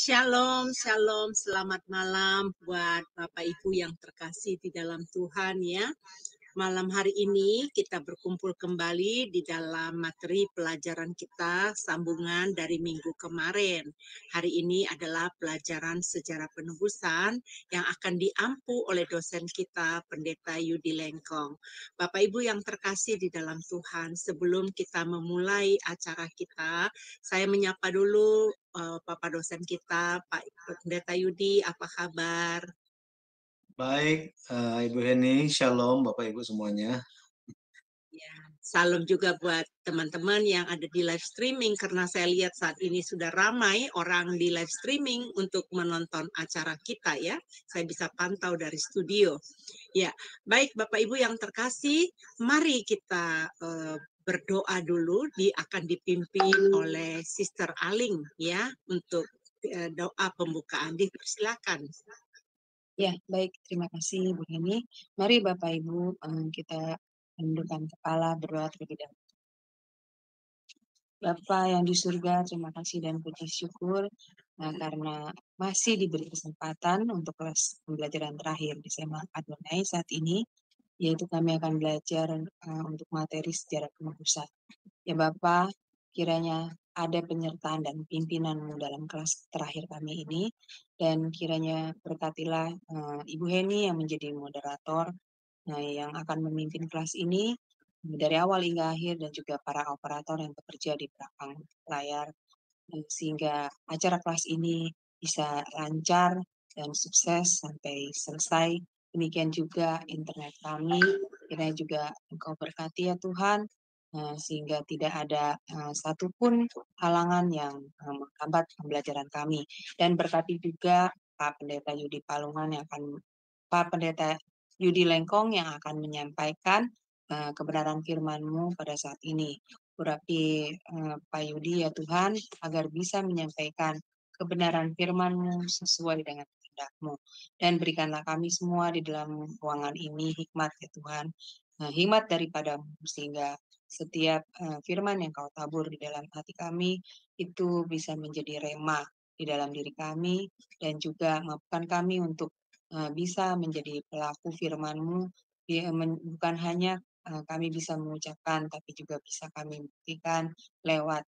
Shalom, shalom, selamat malam buat Bapak Ibu yang terkasih di dalam Tuhan ya. Malam hari ini kita berkumpul kembali di dalam materi pelajaran kita sambungan dari minggu kemarin. Hari ini adalah pelajaran sejarah penebusan yang akan diampu oleh dosen kita, Pendeta Yudi Lengkong. Bapak Ibu yang terkasih di dalam Tuhan, sebelum kita memulai acara kita, saya menyapa dulu Bapak dosen kita, Pak Pendeta Yudi, apa kabar? Baik, Ibu Heni, Shalom Bapak Ibu semuanya. Ya, salam juga buat teman-teman yang ada di live streaming karena saya lihat saat ini sudah ramai orang di live streaming untuk menonton acara kita ya. Saya bisa pantau dari studio. Ya, baik Bapak Ibu yang terkasih, mari kita berdoa dulu akan dipimpin oleh Sister Aling ya untuk doa pembukaan. Dipersilakan. Ya, baik. Terima kasih, Bu Heni. Mari Bapak Ibu, kita tundukkan kepala berdoa terlebih dahulu. Bapa yang di surga, terima kasih dan puji syukur karena masih diberi kesempatan untuk kelas pembelajaran terakhir di SMA Adonai saat ini, yaitu kami akan belajar untuk materi sejarah penebusan. Ya Bapak, kiranya ada penyertaan dan pimpinan-Mu dalam kelas terakhir kami ini, dan kiranya berkatilah Ibu Heni yang menjadi moderator yang akan memimpin kelas ini dari awal hingga akhir, dan juga para operator yang bekerja di belakang layar, sehingga acara kelas ini bisa lancar dan sukses sampai selesai. Demikian juga internet kami, kiranya juga Engkau berkati ya Tuhan, sehingga tidak ada satupun halangan yang menghambat pembelajaran kami. Dan berkati juga Pak Pendeta Yudi Palungan yang akan Pak Pendeta Yudi Lengkong yang akan menyampaikan kebenaran firman-Mu pada saat ini. Urapi Pak Yudi ya Tuhan, agar bisa menyampaikan kebenaran firman-Mu sesuai dengan kehendak-Mu. Dan berikanlah kami semua di dalam ruangan ini hikmat ya Tuhan, hikmat daripada-Mu, sehingga setiap firman yang Kau tabur di dalam hati kami itu bisa menjadi rema di dalam diri kami, dan juga mampukan kami untuk bisa menjadi pelaku firman-Mu, bukan hanya kami bisa mengucapkan, tapi juga bisa kami buktikan lewat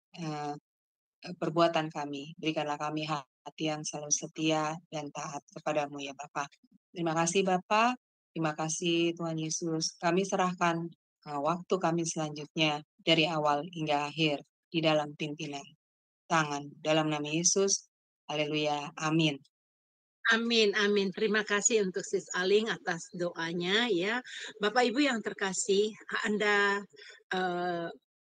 perbuatan kami. Berikanlah kami hati yang selalu setia dan taat kepadamu ya Bapa. Terima kasih Bapa, terima kasih Tuhan Yesus. Kami serahkan waktu kami selanjutnya dari awal hingga akhir di dalam pimpinan tangan. Dalam nama Yesus, haleluya, amin. Amin, amin. Terima kasih untuk Sis Aling atas doanya ya. Bapak Ibu yang terkasih, Anda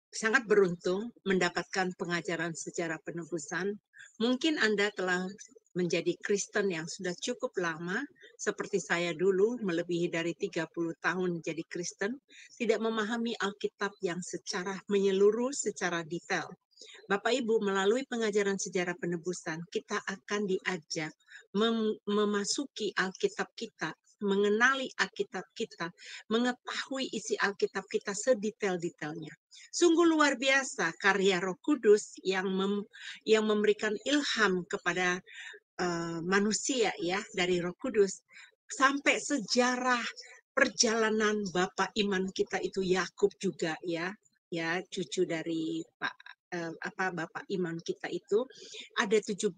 sangat beruntung mendapatkan pengajaran sejarah penebusan. Mungkin Anda telah menjadi Kristen yang sudah cukup lama, seperti saya dulu melebihi dari 30 tahun menjadi Kristen, tidak memahami Alkitab yang secara menyeluruh, secara detail. Bapak Ibu, melalui pengajaran sejarah penebusan, kita akan diajak memasuki Alkitab kita, mengenali Alkitab kita, mengetahui isi Alkitab kita sedetail-detailnya. Sungguh luar biasa karya Roh Kudus yang memberikan ilham kepada manusia ya, dari Roh Kudus, sampai sejarah perjalanan Bapak iman kita itu Yakub juga ya, cucu dari Bapak iman kita itu ada 17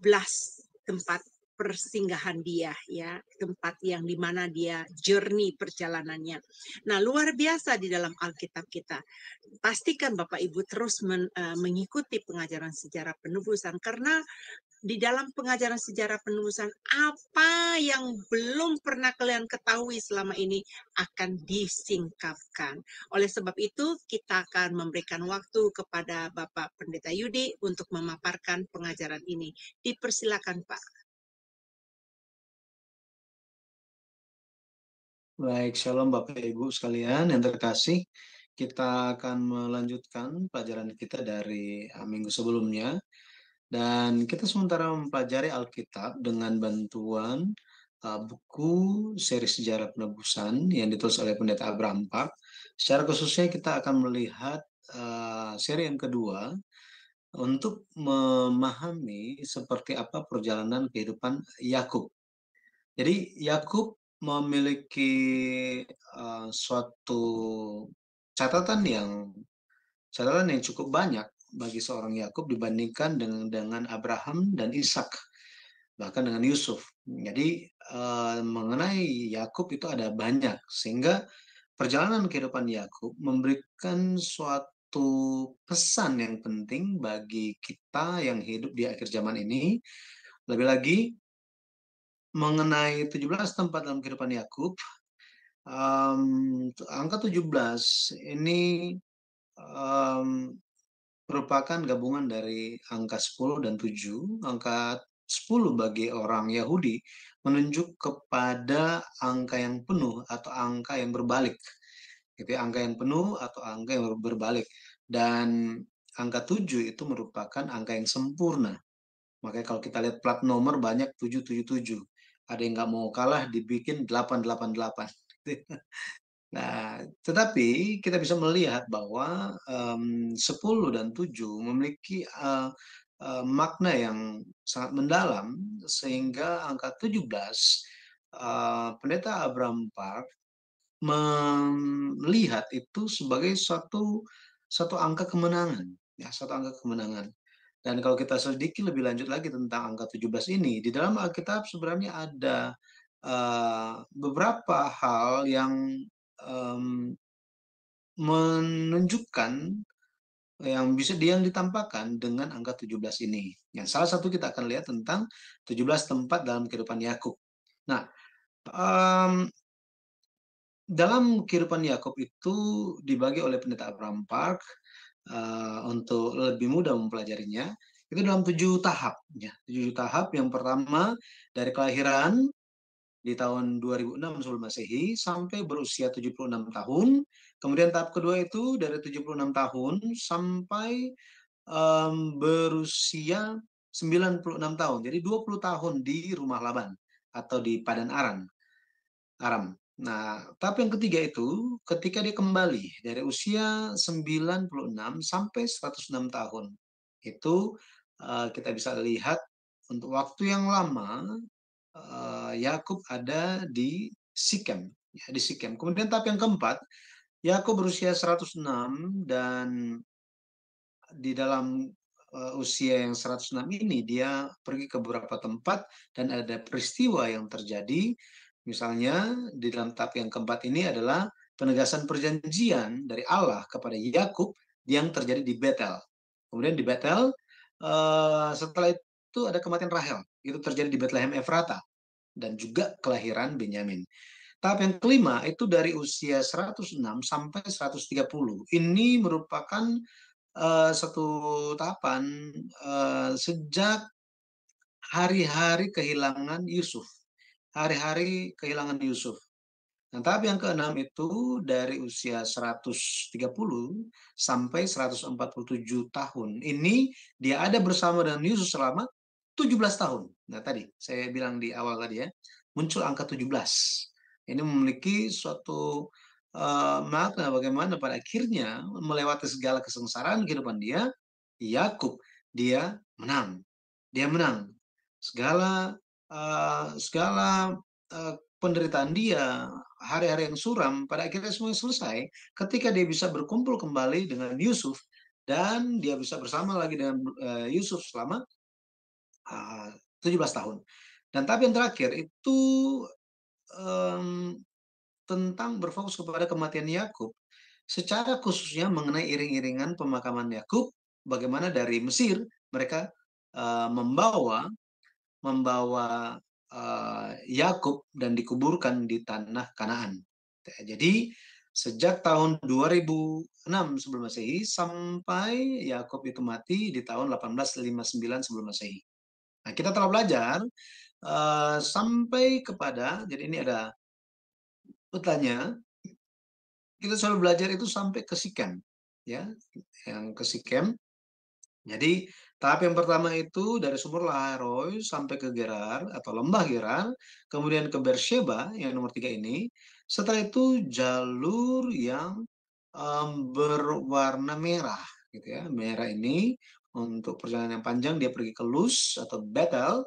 tempat persinggahan dia ya, tempat yang dimana dia journey perjalanannya. Nah, luar biasa di dalam Alkitab kita. Pastikan Bapak Ibu terus mengikuti pengajaran sejarah penebusan, karena di dalam pengajaran sejarah penebusan, apa yang belum pernah kalian ketahui selama ini akan disingkapkan. Oleh sebab itu, kita akan memberikan waktu kepada Bapak Pendeta Yudi untuk memaparkan pengajaran ini. Dipersilakan, Pak. Baik, Shalom Bapak Ibu sekalian yang terkasih. Kita akan melanjutkan pelajaran kita dari minggu sebelumnya. Dan kita sementara mempelajari Alkitab dengan bantuan buku seri sejarah penebusan yang ditulis oleh Pendeta Abraham Park. Secara khususnya kita akan melihat seri yang kedua, untuk memahami seperti apa perjalanan kehidupan Yakub. Jadi Yakub memiliki suatu catatan yang cukup banyak bagi seorang Yakub dibandingkan dengan Abraham dan Ishak, bahkan dengan Yusuf. Jadi mengenai Yakub itu ada banyak, sehingga perjalanan kehidupan Yakub memberikan suatu pesan yang penting bagi kita yang hidup di akhir zaman ini. Lebih lagi mengenai 17 tempat dalam kehidupan Yakub, angka 17 ini merupakan gabungan dari angka 10 dan 7. Angka 10 bagi orang Yahudi menunjuk kepada angka yang penuh atau angka yang berbalik. Gitu ya, angka yang penuh atau angka yang berbalik. Dan angka 7 itu merupakan angka yang sempurna. Makanya kalau kita lihat plat nomor banyak 777. Ada yang nggak mau kalah dibikin 888. Nah, tetapi kita bisa melihat bahwa 10 dan 7 memiliki makna yang sangat mendalam, sehingga angka 17 Pendeta Abraham Park melihat itu sebagai satu angka kemenangan, ya, satu angka kemenangan. Dan kalau kita sedikit lebih lanjut lagi tentang angka 17 ini, di dalam Alkitab sebenarnya ada beberapa hal yang menunjukkan yang bisa ditampakkan dengan angka 17 ini. Yang salah satu kita akan lihat tentang 17 tempat dalam kehidupan Yakub. Nah, dalam kehidupan Yakub itu dibagi oleh Pendeta Abraham Park untuk lebih mudah mempelajarinya. Itu dalam 7 tahap. Ya. 7 tahap. Yang pertama dari kelahiran di tahun 2006 sebelum Masehi sampai berusia 76 tahun. Kemudian tahap kedua itu dari 76 tahun sampai berusia 96 tahun. Jadi 20 tahun di rumah Laban atau di Padan Aram. Nah, tahap yang ketiga itu ketika dia kembali dari usia 96 sampai 106 tahun. Itu kita bisa lihat untuk waktu yang lama Yakub ada di Sikem, ya, di Sikem. Kemudian tahap yang keempat, Yakub berusia 106 dan di dalam usia yang 106 ini dia pergi ke beberapa tempat dan ada peristiwa yang terjadi. Misalnya di dalam tahap yang keempat ini adalah penegasan perjanjian dari Allah kepada Yakub yang terjadi di Betel. Kemudian di Betel setelah itu ada kematian Rahel. Itu terjadi di Bethlehem Efrata dan juga kelahiran Benyamin. Tahap yang kelima itu dari usia 106 sampai 130. Ini merupakan satu tahapan sejak hari-hari kehilangan Yusuf. Hari-hari kehilangan Yusuf. Nah, tahap yang keenam itu dari usia 130 sampai 147 tahun. Ini dia ada bersama dengan Yusuf selama 17 tahun. Nah, tadi saya bilang di awal tadi ya, muncul angka 17. Ini memiliki suatu makna bagaimana pada akhirnya melewati segala kesengsaraan kehidupan dia, Yakub dia menang. Dia menang. Segala penderitaan dia, hari-hari yang suram, pada akhirnya semuanya selesai ketika dia bisa berkumpul kembali dengan Yusuf dan dia bisa bersama lagi dengan Yusuf selama 17 tahun. Dan tahap yang terakhir itu tentang berfokus kepada kematian Yakub, secara khususnya mengenai iring-iringan pemakaman Yakub, bagaimana dari Mesir mereka membawa Yakub dan dikuburkan di tanah Kanaan. Jadi sejak tahun 2006 sebelum Masehi sampai Yakub itu mati di tahun 1859 sebelum Masehi. Nah, kita telah belajar sampai kepada, jadi ini ada petanya, kita selalu belajar itu sampai ke Sikem, ya, yang ke Sikem. Jadi tahap yang pertama itu dari sumur Lahairoi sampai ke Gerar atau lembah Gerar, kemudian ke Beersheba yang nomor 3 ini. Setelah itu jalur yang berwarna merah, gitu ya. Merah ini untuk perjalanan yang panjang dia pergi ke Luz atau Bethel,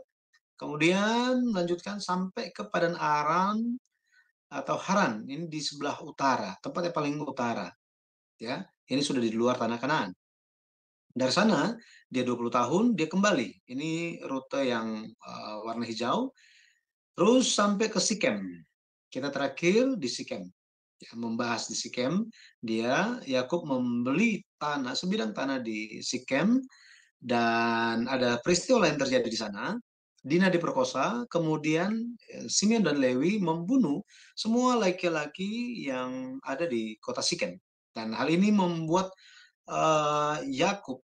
kemudian melanjutkan sampai ke Padan Aram atau Haran, ini di sebelah utara, tempat yang paling utara, ya. Ini sudah di luar tanah Kanaan. Dari sana dia 20 tahun dia kembali. Ini rute yang warna hijau, terus sampai ke Sikem. Kita terakhir di Sikem. Ya, membahas di Sikem, Yakub membeli tanah, sebidang tanah di Sikem, dan ada peristiwa lain terjadi di sana. Dina diperkosa, kemudian Simeon dan Lewi membunuh semua laki-laki yang ada di kota Sikem. Dan hal ini membuat Yakub,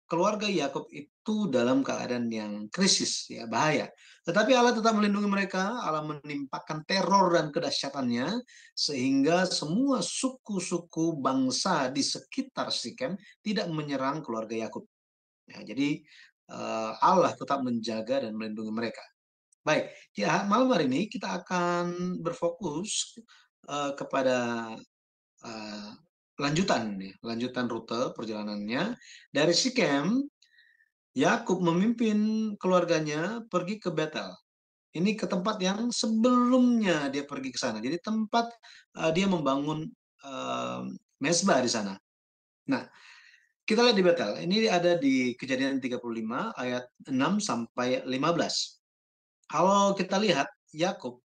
keluarga Yakub itu dalam keadaan yang krisis, ya, bahaya. Tetapi Allah tetap melindungi mereka. Allah menimpakan teror dan kedahsyatannya sehingga semua suku-suku bangsa di sekitar Sikem tidak menyerang keluarga Yakub. Ya, jadi Allah tetap menjaga dan melindungi mereka. Baik, ya, malam hari ini kita akan berfokus kepada uh, lanjutan rute perjalanannya dari Sikem. Yakub memimpin keluarganya pergi ke Betel. Ini ke tempat yang sebelumnya dia pergi ke sana. Jadi tempat dia membangun uh, mesbah di sana. Nah, kita lihat di Betel. Ini ada di Kejadian 35 ayat 6 sampai 15. Kalau kita lihat Yakub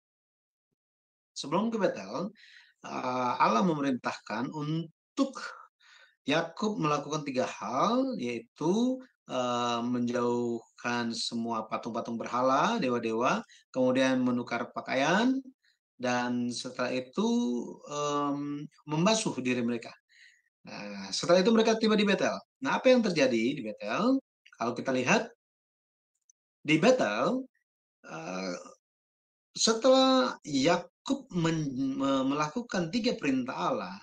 sebelum ke Betel, Allah memerintahkan untuk Yakub melakukan 3 hal, yaitu menjauhkan semua patung-patung berhala, dewa-dewa, kemudian menukar pakaian, dan setelah itu membasuh diri mereka. Nah, setelah itu mereka tiba di Betel. Nah, apa yang terjadi di Betel? Kalau kita lihat di Betel, setelah Yakub melakukan 3 perintah Allah,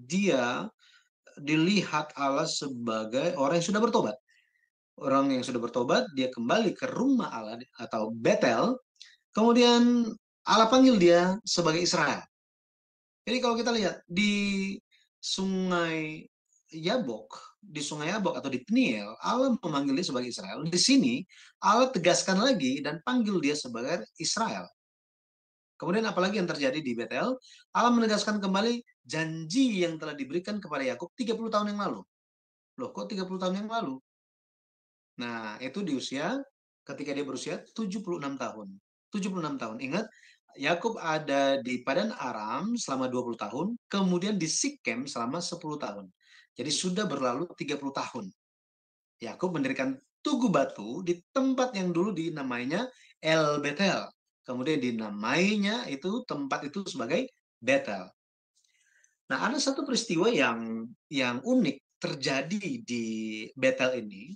dia dilihat Allah sebagai orang yang sudah bertobat. Orang yang sudah bertobat, dia kembali ke rumah Allah atau Betel. Kemudian Allah panggil dia sebagai Israel. Jadi kalau kita lihat di sungai Yabok atau di Peniel, Allah memanggil dia sebagai Israel. Di sini Allah tegaskan lagi dan panggil dia sebagai Israel. Kemudian apalagi yang terjadi di Betel? Allah menegaskan kembali janji yang telah diberikan kepada Yakub 30 tahun yang lalu. Loh, kok 30 tahun yang lalu? Nah, itu ketika dia berusia 76 tahun. 76 tahun. Ingat, Yakub ada di Padan Aram selama 20 tahun, kemudian di Sikem selama 10 tahun. Jadi sudah berlalu 30 tahun. Yakub mendirikan tugu batu di tempat yang dulu dinamainya El Betel. Kemudian dinamainya tempat itu sebagai Betel. Nah, ada satu peristiwa yang unik terjadi di Betel ini.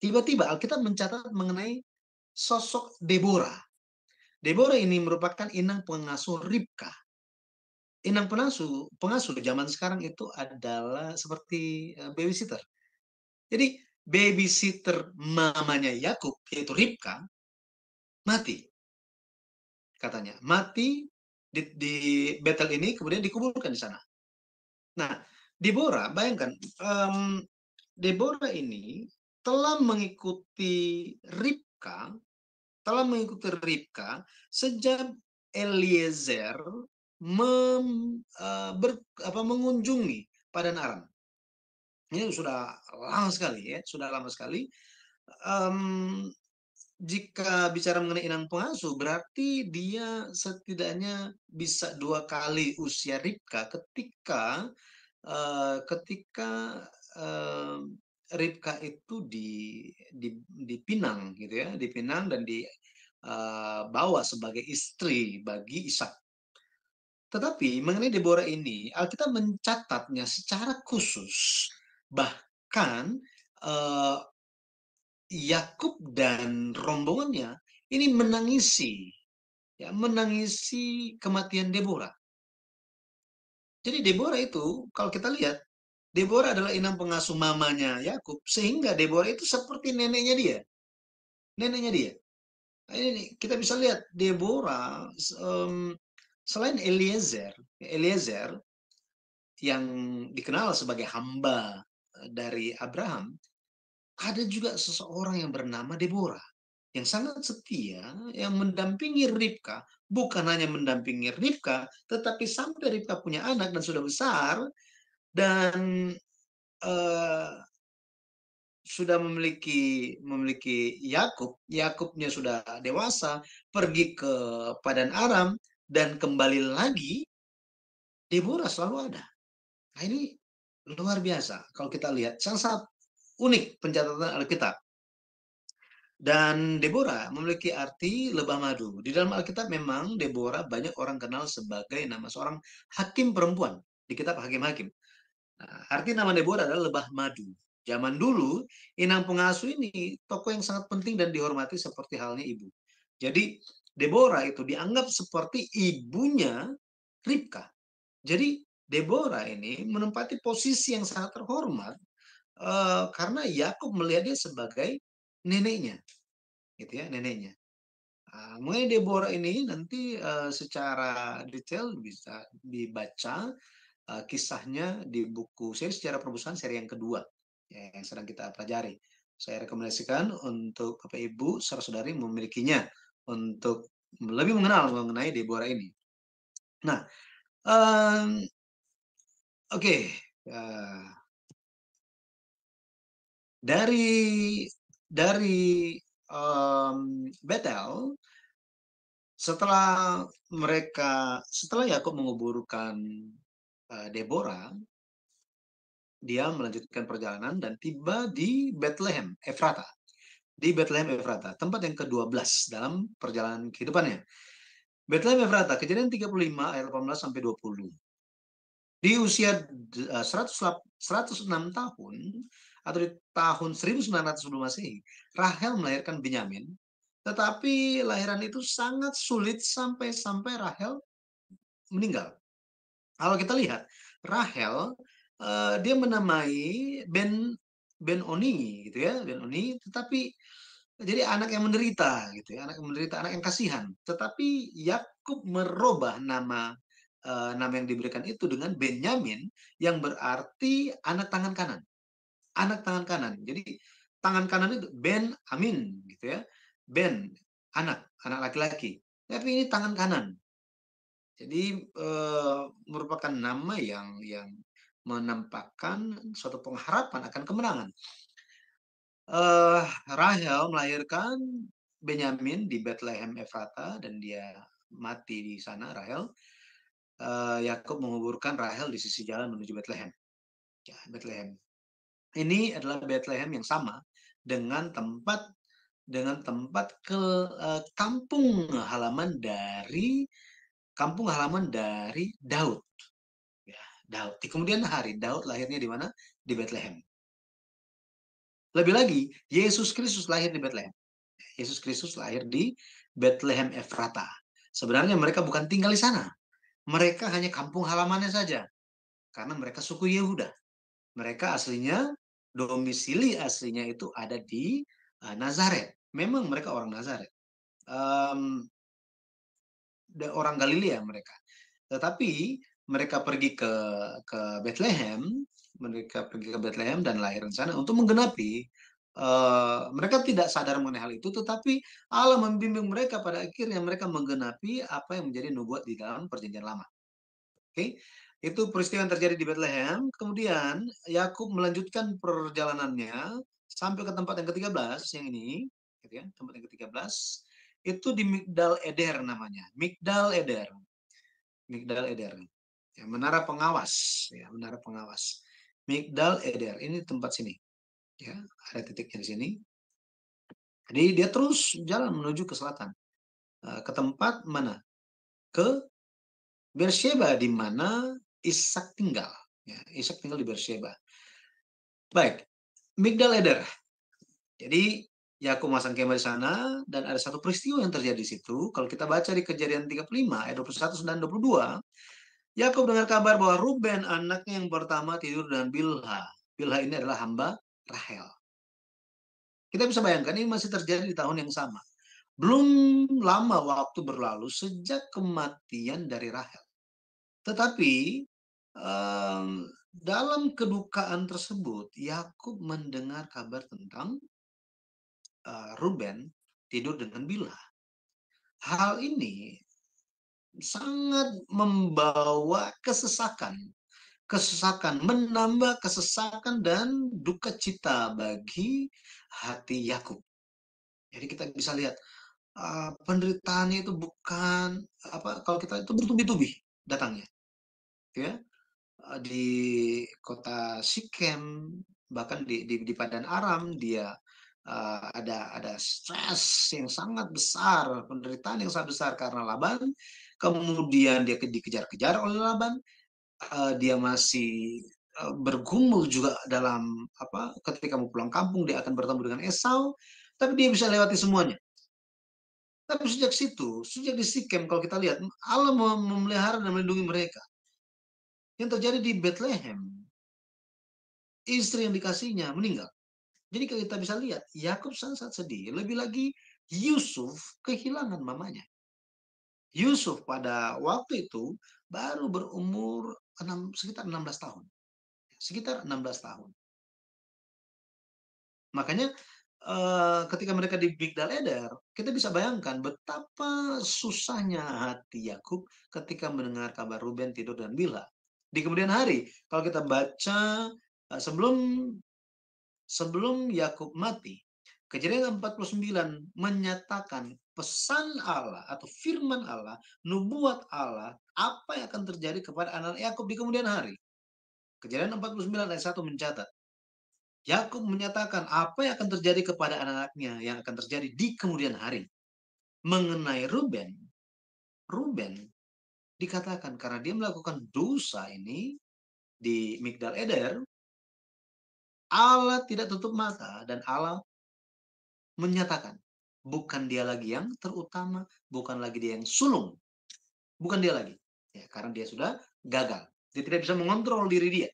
Tiba-tiba Alkitab mencatat mengenai sosok Deborah. Deborah ini merupakan inang pengasuh Ribka. Inang pengasuh zaman sekarang itu adalah seperti babysitter. Jadi babysitter mamanya Yakub, yaitu Ribka, mati. Katanya, mati di Betel ini, kemudian dikuburkan di sana. Nah, Deborah, bayangkan, Deborah ini telah mengikuti Ribka sejak Eliezer mengunjungi Padan Aram. Ini sudah lama sekali, ya, sudah lama sekali. Jika bicara mengenai inang pengasuh, berarti dia setidaknya bisa 2 kali usia Ribka ketika Ribka itu dipinang, gitu ya, dipinang dan dibawa sebagai istri bagi Ishak. Tetapi mengenai Deborah ini, Alkitab mencatatnya secara khusus. Bahkan Yakub dan rombongannya ini menangisi kematian Deborah. Jadi Deborah itu, kalau kita lihat, Deborah adalah inang pengasuh mamanya Yakub, sehingga Deborah itu seperti neneknya dia. Neneknya dia. Nah, ini kita bisa lihat Deborah selain Eliezer yang dikenal sebagai hamba dari Abraham, ada juga seseorang yang bernama Deborah, yang sangat setia, yang mendampingi Ribka, bukan hanya mendampingi Ribka, tetapi sampai Ribka punya anak dan sudah besar, dan sudah memiliki Yakub, Yakubnya sudah dewasa, pergi ke Padan Aram, dan kembali lagi, Deborah selalu ada. Nah, ini luar biasa kalau kita lihat, sangat unik pencatatan Alkitab. Dan Deborah memiliki arti lebah madu. Di dalam Alkitab memang Deborah banyak orang kenal sebagai nama seorang hakim perempuan di kitab Hakim-Hakim. Nah, arti nama Deborah adalah lebah madu. Zaman dulu, inang pengasuh ini tokoh yang sangat penting dan dihormati seperti halnya ibu. Jadi Deborah itu dianggap seperti ibunya Ribka. Jadi Deborah ini menempati posisi yang sangat terhormat karena Yakub melihat dia sebagai neneknya, gitu ya, neneknya. Mengenai Deborah ini nanti secara detail bisa dibaca kisahnya di buku seri sejarah perubahan seri yang kedua ya, yang sedang kita pelajari. Saya rekomendasikan untuk Bapak Ibu saudara-saudari memilikinya untuk lebih mengenal mengenai Deborah ini. Nah, oke. Dari Betel, setelah Yakub menguburkan Deborah, dia melanjutkan perjalanan dan tiba di Bethlehem Efrata. Di Bethlehem Efrata, tempat yang ke-12 dalam perjalanan kehidupannya. Bethlehem Efrata, Kejadian 35 ayat 18 sampai 20. Di usia 106 tahun atau di tahun 1900 sebelum Masehi, Rahel melahirkan Benyamin, tetapi lahiran itu sangat sulit sampai Rahel meninggal. Kalau kita lihat, Rahel dia menamai Ben-Oni gitu ya, Ben-Oni, tetapi jadi anak yang menderita gitu ya, anak yang menderita, anak yang kasihan. Tetapi Yakub merubah nama yang diberikan itu dengan Benyamin, yang berarti anak tangan kanan. Anak tangan kanan. Jadi tangan kanan itu Ben Amin gitu ya. Ben anak laki-laki. Tapi ini tangan kanan. Jadi merupakan nama yang menampakkan suatu pengharapan akan kemenangan. Rahel melahirkan Benyamin di Bethlehem Efrata dan dia mati di sana, Rahel. Yakub menguburkan Rahel di sisi jalan menuju Bethlehem. Ya, Bethlehem. Ini adalah Bethlehem yang sama dengan tempat kampung halaman dari Daud. Ya, Daud. Di kemudian hari Daud lahirnya di mana? Di Bethlehem. Lebih lagi, Yesus Kristus lahir di Bethlehem. Yesus Kristus lahir di Bethlehem Efrata. Sebenarnya mereka bukan tinggal di sana. Mereka hanya kampung halamannya saja. Karena mereka suku Yehuda. Mereka aslinya, domisili aslinya itu ada di Nazaret. Memang mereka orang Nazaret. Orang Galilea mereka. Tetapi mereka pergi ke Bethlehem. Mereka pergi ke Bethlehem dan lahir di sana untuk menggenapi. Mereka tidak sadar mengenai hal itu, tetapi Allah membimbing mereka, pada akhirnya mereka menggenapi apa yang menjadi nubuat di dalam Perjanjian Lama. Oke, itu peristiwa yang terjadi di Bethlehem. Kemudian Yakub melanjutkan perjalanannya sampai ke tempat yang ke-13 yang ini, gitu ya, tempat yang ke-13 itu di Migdal Eder namanya, Migdal Eder. Ya, menara pengawas, ya, menara pengawas. Migdal Eder, ini tempat sini. Ya, ada titiknya di sini. Jadi dia terus jalan menuju ke selatan. Ke tempat mana? Ke Beersheba, di mana Ishak tinggal. Ya, Ishak tinggal di Beersheba. Baik, Migdal Eder. Jadi Yakub masang kemah di sana dan ada satu peristiwa yang terjadi di situ. Kalau kita baca di Kejadian 35 ayat 21 dan 22, Yakub dengar kabar bahwa Ruben anaknya yang pertama tidur dengan Bilha. Bilha ini adalah hamba Rahel. Kita bisa bayangkan ini masih terjadi di tahun yang sama. Belum lama waktu berlalu sejak kematian dari Rahel. Tetapi dalam kedukaan tersebut, Yakub mendengar kabar tentang Ruben tidur dengan Bilha. Hal ini sangat membawa kesesakan. Kesesakan, menambah kesesakan dan duka cita bagi hati Yakub. Jadi kita bisa lihat penderitaannya itu bukan kalau kita itu bertubi-tubi datangnya, ya. Di kota Sikem, bahkan di Padan Aram, dia ada stres yang sangat besar, penderitaan yang sangat besar karena Laban. Kemudian dia dikejar-kejar oleh Laban. Dia masih bergumul juga dalam ketika mau pulang kampung dia akan bertemu dengan Esau, tapi dia bisa lewati semuanya. Tapi sejak di Sikem, kalau kita lihat, Allah memelihara dan melindungi mereka. Yang terjadi di Bethlehem, istri yang dikasihnya meninggal. Jadi kalau kita bisa lihat, Yakub sangat sedih. Lebih lagi, Yusuf kehilangan mamanya. Yusuf pada waktu itu baru berumur sekitar 16 tahun. Sekitar 16 tahun. Makanya ketika mereka di Migdal Eder, kita bisa bayangkan betapa susahnya hati Yakub ketika mendengar kabar Ruben tidur dan Bilha. Di kemudian hari, kalau kita baca sebelum Yakub mati, Kejadian 49 menyatakan pesan Allah atau firman Allah, nubuat Allah, apa yang akan terjadi kepada anak Yakub di kemudian hari. Kejadian 49 ayat 1 mencatat, Yakub menyatakan apa yang akan terjadi kepada anak-anaknya yang akan terjadi di kemudian hari. Mengenai Ruben dikatakan karena dia melakukan dosa ini di Migdal Eder, Allah tidak tutup mata dan Allah menyatakan bukan dia lagi yang terutama, bukan lagi dia yang sulung, bukan dia lagi. Ya, karena dia sudah gagal. Dia tidak bisa mengontrol diri dia.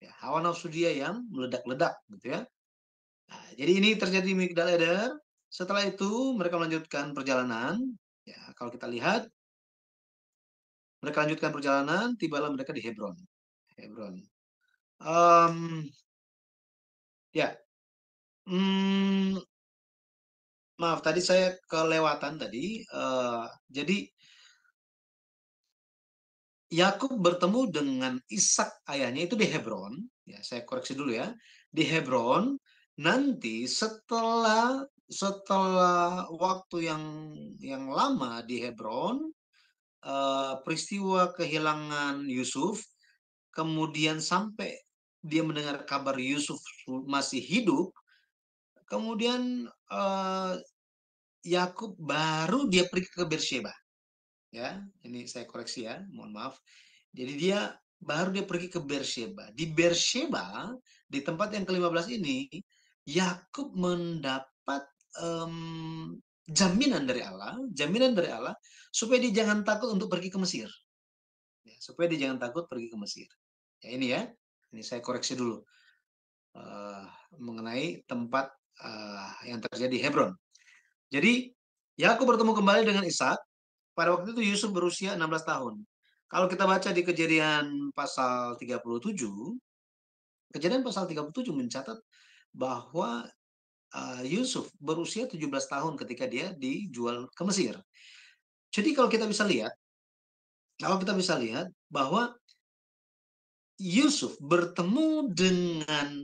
Ya, hawa nafsu dia yang meledak-ledak, gitu ya. Nah, jadi ini terjadi di Migdal Eder. Setelah itu mereka melanjutkan perjalanan. Ya, kalau kita lihat, mereka lanjutkan perjalanan, tibalah mereka di Hebron. Hebron. Ya, maaf tadi saya kelewatan tadi. Jadi Yakub bertemu dengan Ishak ayahnya itu di Hebron. Ya, saya koreksi dulu ya. Di Hebron, nanti setelah waktu yang lama di Hebron, peristiwa kehilangan Yusuf, kemudian sampai dia mendengar kabar Yusuf masih hidup, kemudian Yakub baru dia pergi ke Beersheba. Ya, ini saya koreksi ya, mohon maaf. Jadi dia pergi ke Beersheba. Di Beersheba, di tempat yang ke-15 ini, Yakub mendapat jaminan dari Allah supaya dia jangan takut untuk pergi ke Mesir. Ya, supaya dia jangan takut pergi ke Mesir. Ya, ini saya koreksi dulu mengenai tempat yang terjadi di Hebron. Jadi Yakub bertemu kembali dengan Ishak. Pada waktu itu Yusuf berusia 16 tahun. Kalau kita baca di Kejadian pasal 37, Kejadian pasal 37 mencatat bahwa Yusuf berusia 17 tahun ketika dia dijual ke Mesir. Jadi kalau kita bisa lihat bahwa Yusuf bertemu dengan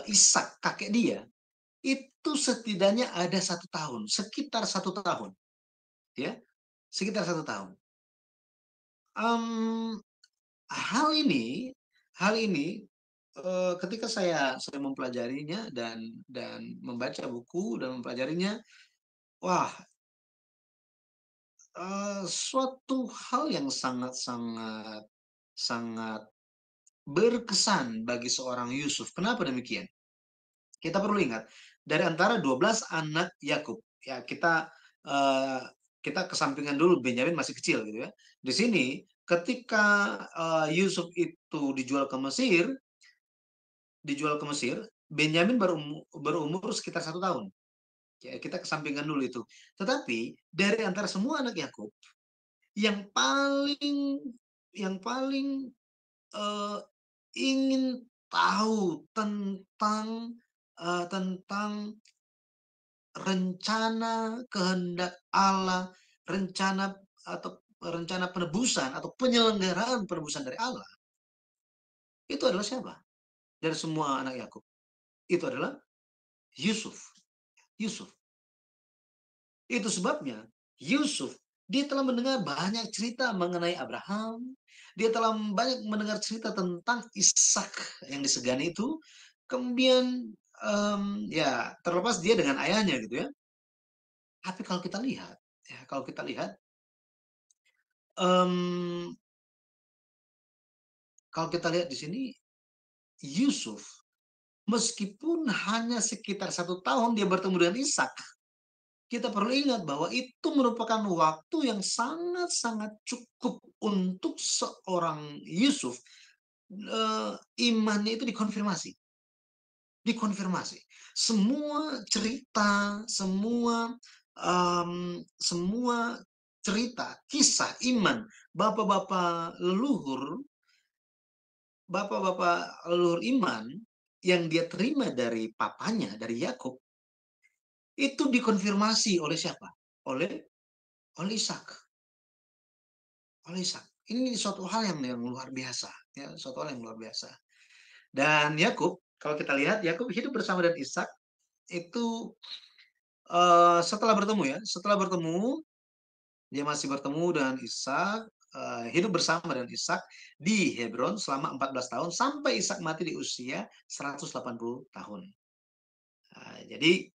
Ishak kakek dia, itu setidaknya ada 1 tahun, sekitar 1 tahun, ya, sekitar 1 tahun. Hal ini ketika saya mempelajarinya dan membaca buku dan mempelajarinya, wah, suatu hal yang sangat berkesan bagi seorang Yusuf. Kenapa demikian? Kita perlu ingat, dari antara 12 anak Yakub, ya kita kesampingkan dulu Benyamin masih kecil gitu ya. Di sini ketika Yusuf itu dijual ke Mesir, Benyamin berumur sekitar 1 tahun. Ya, kita kesampingkan dulu itu. Tetapi dari antara semua anak Yakub, yang paling ingin tahu tentang tentang rencana kehendak Allah, rencana atau rencana penebusan atau penyelenggaraan penebusan dari Allah, itu adalah siapa? Dari semua anak Yakub. Itu adalah Yusuf. Yusuf. Itu sebabnya Yusuf, dia telah mendengar banyak cerita mengenai Abraham. Dia telah banyak mendengar cerita tentang Ishak yang disegani itu. Kemudian ya terlepas dia dengan ayahnya gitu ya. Tapi kalau kita lihat, em, kalau kita lihat di sini Yusuf, meskipun hanya sekitar 1 tahun dia bertemu dengan Ishak, kita perlu ingat bahwa itu merupakan waktu yang sangat-sangat cukup untuk seorang Yusuf imannya itu dikonfirmasi. Dikonfirmasi. Semua cerita, semua cerita, kisah iman bapak-bapak leluhur iman yang dia terima dari papanya, dari Yakub, itu dikonfirmasi oleh siapa? Oleh Ishak. Oleh Ishak. Ini suatu hal yang luar biasa, ya, suatu hal yang luar biasa. Dan Yakub, kalau kita lihat Yakub hidup bersama dengan Ishak itu setelah bertemu dia masih bertemu dengan Ishak, hidup bersama dengan Ishak di Hebron selama 14 tahun sampai Ishak mati di usia 180 tahun. Jadi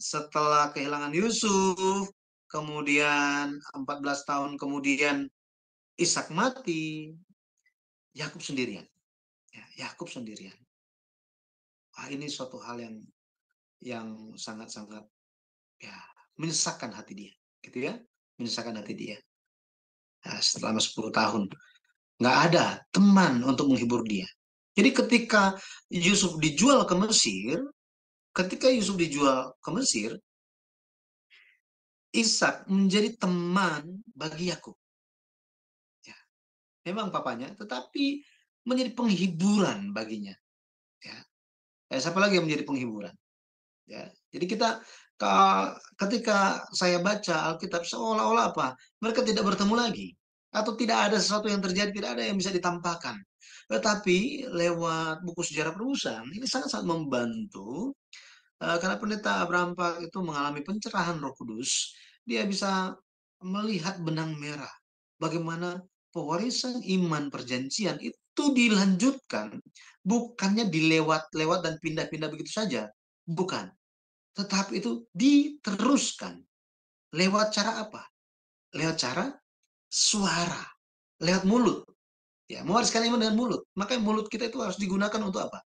setelah kehilangan Yusuf, kemudian 14 tahun kemudian Ishak mati, Yakub sendirian. Yakub sendirian. Ini suatu hal yang sangat-sangat ya menyesakkan hati dia, gitu ya, menyesakkan hati dia. Selama 10 tahun nggak ada teman untuk menghibur dia. Jadi ketika Yusuf dijual ke Mesir, Ishak menjadi teman bagi Yakub. Ya, memang papanya, tetapi menjadi penghiburan baginya. Ya, siapa lagi yang menjadi penghiburan? Ya, jadi ketika saya baca Alkitab seolah-olah apa? Mereka tidak bertemu lagi, atau tidak ada sesuatu yang terjadi, tidak ada yang bisa ditampakkan. Tetapi lewat buku sejarah penebusan ini sangat-sangat membantu karena pendeta Abraham Pak itu mengalami pencerahan Roh Kudus, dia bisa melihat benang merah bagaimana pewarisan iman perjanjian itu dilanjutkan, bukannya dilewat-lewat dan pindah-pindah begitu saja, bukan. Tetapi itu diteruskan. Lewat cara apa? Lewat cara suara. Lewat mulut. Ya, mewariskan iman dengan mulut. Makanya mulut kita itu harus digunakan untuk apa?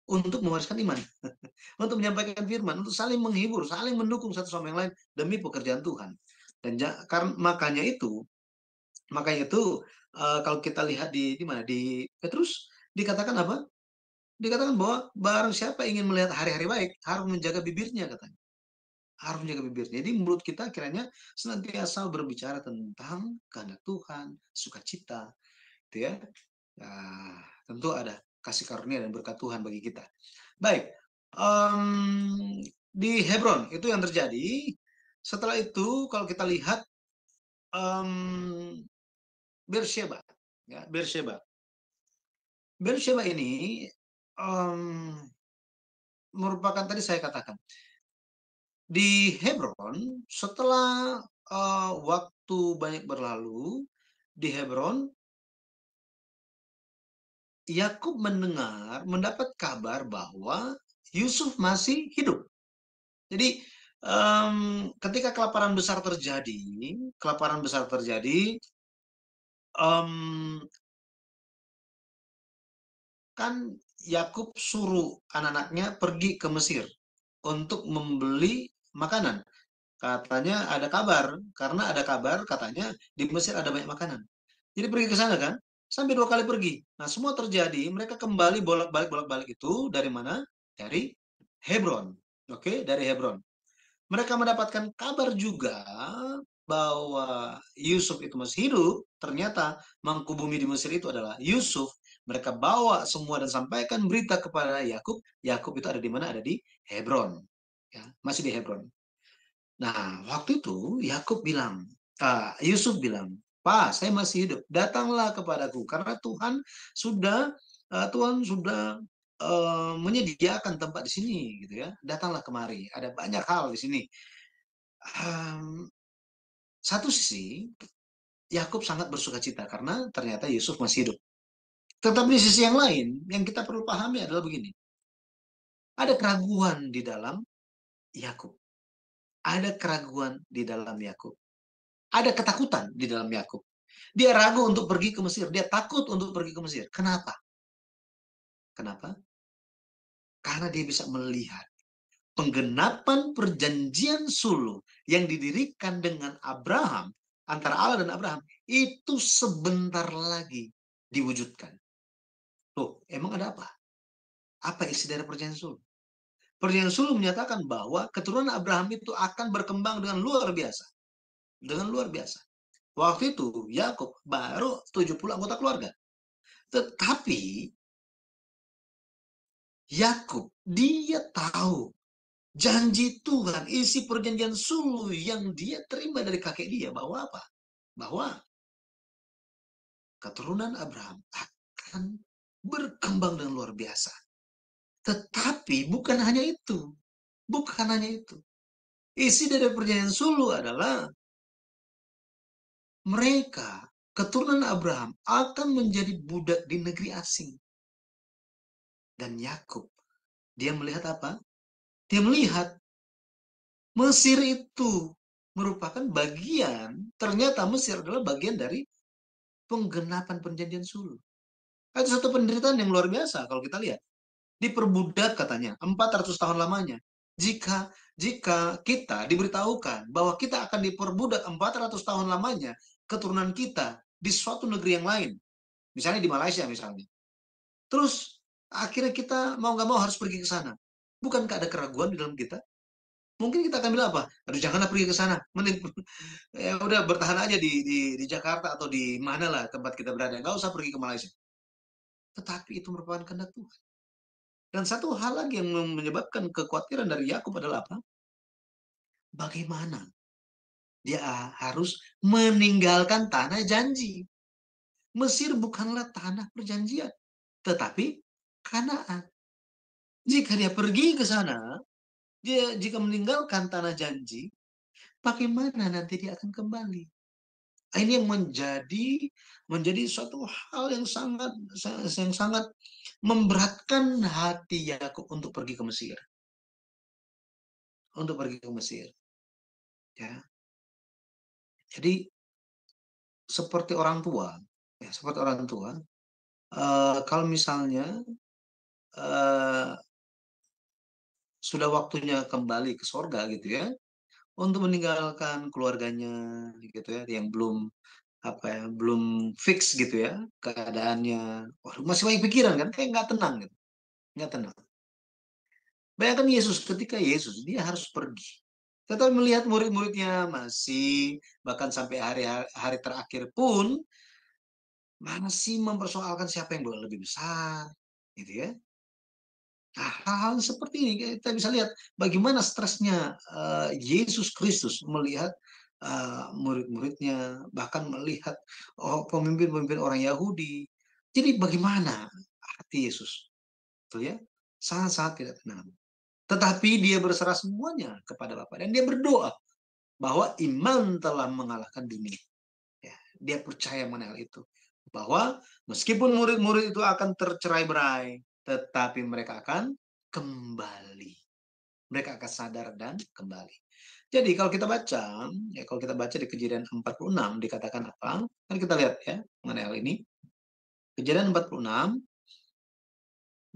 Untuk mewariskan iman. Untuk menyampaikan firman. Untuk saling menghibur, saling mendukung satu sama yang lain demi pekerjaan Tuhan. Dan makanya itu kalau kita lihat di mana? Di Petrus dikatakan apa? Dikatakan bahwa barang siapa ingin melihat hari-hari baik harus menjaga bibirnya, katanya. Harus menjaga bibirnya. Jadi mulut kita kiranya senantiasa berbicara tentang kehendak Tuhan, sukacita, gitu ya. Tentu ada kasih karunia dan berkat Tuhan bagi kita. Baik, di Hebron itu yang terjadi. Setelah itu kalau kita lihat Beersheba, ya, Beersheba ini merupakan tadi saya katakan di Hebron setelah waktu banyak berlalu di Hebron, Yakub mendapat kabar bahwa Yusuf masih hidup. Jadi ketika kelaparan besar terjadi, kan Yakub suruh anak-anaknya pergi ke Mesir untuk membeli makanan. Katanya ada kabar, karena ada kabar katanya di Mesir ada banyak makanan. Jadi pergi ke sana kan, sampai 2 kali pergi. Nah semua terjadi, mereka kembali bolak-balik itu dari mana? Dari Hebron. Oke, dari Hebron. Mereka mendapatkan kabar juga bahwa Yusuf itu masih hidup. Ternyata mangku bumi di Mesir itu adalah Yusuf. Mereka bawa semua dan sampaikan berita kepada Yakub. Yakub itu ada di mana? Ada di Hebron. Ya, masih di Hebron. Nah, waktu itu Yakub bilang, Yusuf bilang, "Pak, saya masih hidup. Datanglah kepadaku karena Tuhan sudah menyediakan tempat di sini, gitu ya. Datanglah kemari. Ada banyak hal di sini." Um, Satu sisi, Yakub sangat bersuka cita karena ternyata Yusuf masih hidup. Tetapi di sisi yang lain, yang kita perlu pahami adalah begini. Ada keraguan di dalam Yakub. Ada keraguan di dalam Yakub. Ada ketakutan di dalam Yakub. Dia ragu untuk pergi ke Mesir. Dia takut untuk pergi ke Mesir. Kenapa? Kenapa? Karena dia bisa melihat penggenapan perjanjian suluh yang didirikan dengan Abraham, antara Allah dan Abraham, itu sebentar lagi diwujudkan. Loh, emang ada apa? Apa isi dari perjanjian suluh? Perjanjian suluh menyatakan bahwa keturunan Abraham itu akan berkembang dengan luar biasa. Dengan luar biasa. Waktu itu Yakub baru 70 anggota keluarga. Tetapi Yakub dia tahu janji Tuhan, isi perjanjian suluh yang dia terima dari kakek dia, bahwa apa? Bahwa keturunan Abraham akan berkembang dengan luar biasa. Tetapi bukan hanya itu. Bukan hanya itu. Isi dari perjanjian suluh adalah mereka, keturunan Abraham, akan menjadi budak di negeri asing. Dan Yakub, dia melihat apa? Dia melihat Mesir itu merupakan bagian, ternyata Mesir adalah bagian dari penggenapan perjanjian suluh. Itu satu penderitaan yang luar biasa kalau kita lihat. Diperbudak katanya, 400 tahun lamanya. Jika kita diberitahukan bahwa kita akan diperbudak 400 tahun lamanya, keturunan kita di suatu negeri yang lain, misalnya di Malaysia misalnya. Terus akhirnya kita mau nggak mau harus pergi ke sana. Bukankah ada keraguan di dalam kita? Mungkin kita akan bilang apa? Aduh, janganlah pergi ke sana. Mending ya udah bertahan aja di Jakarta atau di mana lah tempat kita berada. Nggak usah pergi ke Malaysia. Tetapi itu merupakan kehendak Tuhan. Dan satu hal lagi yang menyebabkan kekhawatiran dari Yakub adalah apa? Bagaimana dia harus meninggalkan tanah janji. Mesir bukanlah tanah perjanjian, tetapi Kanaan. Jika dia pergi ke sana, jika meninggalkan tanah janji, bagaimana nanti dia akan kembali? Ini yang menjadi suatu hal yang sangat memberatkan hati Yakub untuk pergi ke Mesir. Untuk pergi ke Mesir. Ya. Jadi seperti orang tua, kalau misalnya sudah waktunya kembali ke sorga gitu ya, untuk meninggalkan keluarganya gitu ya, yang belum fix gitu ya keadaannya, waduh, masih banyak pikiran kan, kayak nggak tenang gitu, nggak tenang. Bayangkan Yesus, ketika Yesus dia harus pergi, tetapi melihat murid-muridnya masih, bahkan sampai hari terakhir pun masih mempersoalkan siapa yang boleh lebih besar, gitu ya. Nah, hal-hal seperti ini kita bisa lihat bagaimana stresnya Yesus Kristus melihat murid-muridnya, bahkan melihat pemimpin-pemimpin orang Yahudi. Jadi bagaimana hati Yesus? Betul ya? Sangat-sangat tidak tenang. Tetapi dia berserah semuanya kepada Bapa dan dia berdoa bahwa iman telah mengalahkan dunia. Ya, dia percaya mengenai hal itu. Bahwa meskipun murid-murid itu akan tercerai-berai, tetapi mereka akan kembali. Mereka akan sadar dan kembali. Jadi kalau kita baca, di Kejadian 46 dikatakan apa? Kan kita lihat ya mengenai hal ini. Kejadian 46,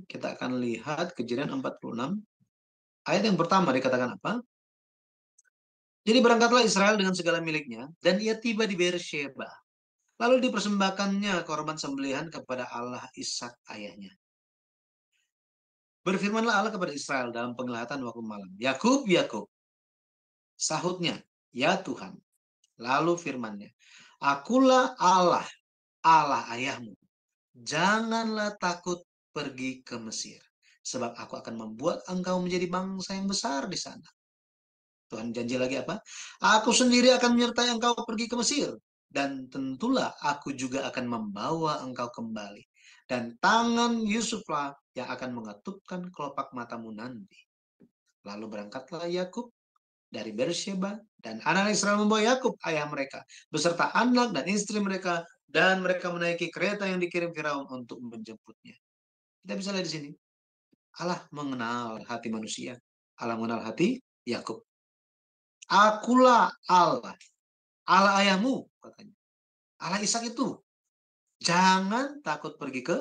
kita akan lihat Kejadian 46. Ayat yang pertama dikatakan apa? Jadi berangkatlah Israel dengan segala miliknya, dan ia tiba di Beersheba. Lalu dipersembahkannya korban sembelihan kepada Allah Ishak ayahnya. Berfirmanlah Allah kepada Israel dalam penglihatan waktu malam. Yakub, Yakub. Sahutnya, ya Tuhan. Lalu firmannya, akulah Allah, Allah ayahmu. janganlah takut pergi ke Mesir, sebab aku akan membuat engkau menjadi bangsa yang besar di sana. Tuhan janji lagi apa? Aku sendiri akan menyertai engkau pergi ke Mesir, dan tentulah aku juga akan membawa engkau kembali. Dan tangan Yusuflah yang akan mengetupkan kelopak matamu nanti. Lalu berangkatlah Yakub dari Beersheba, dan anak Israel membawa Yakub ayah mereka beserta anak dan istri mereka, dan mereka menaiki kereta yang dikirim Firaun untuk menjemputnya. Kita bisa lihat di sini, Allah mengenal hati manusia, Allah mengenal hati Yakub. Akulah Allah, Allah ayahmu, katanya. Allah Ishak itu. Jangan takut pergi ke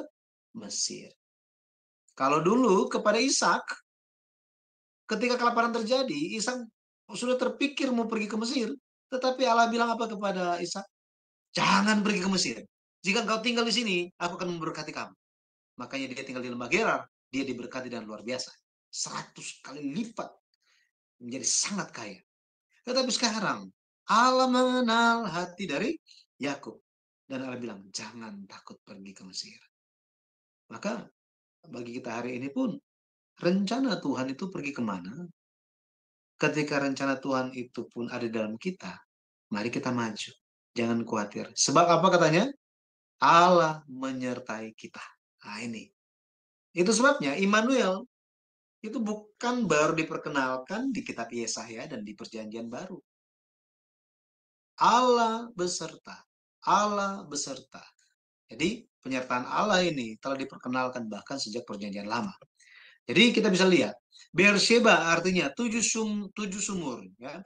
Mesir. Kalau dulu kepada Ishak, ketika kelaparan terjadi, Ishak sudah terpikir mau pergi ke Mesir. Tetapi Allah bilang apa kepada Ishak? Jangan pergi ke Mesir. Jika engkau tinggal di sini, aku akan memberkati kamu. Makanya dia tinggal di lembah Gerar. Dia diberkati dengan luar biasa. 100 kali lipat. Menjadi sangat kaya. Tetapi sekarang, Allah mengenal hati dari Yakub. Dan Allah bilang, jangan takut pergi ke Mesir. Maka, bagi kita hari ini pun, rencana Tuhan itu pergi kemana? Ketika rencana Tuhan itu pun ada dalam kita, mari kita maju. Jangan khawatir. Sebab apa katanya? Allah menyertai kita. Nah ini. Itu sebabnya Immanuel itu bukan baru diperkenalkan di kitab Yesaya dan di perjanjian baru. Allah beserta. Allah beserta. Jadi penyertaan Allah ini telah diperkenalkan bahkan sejak perjanjian lama. Jadi kita bisa lihat. Beersheba artinya tujuh sumur. Ya.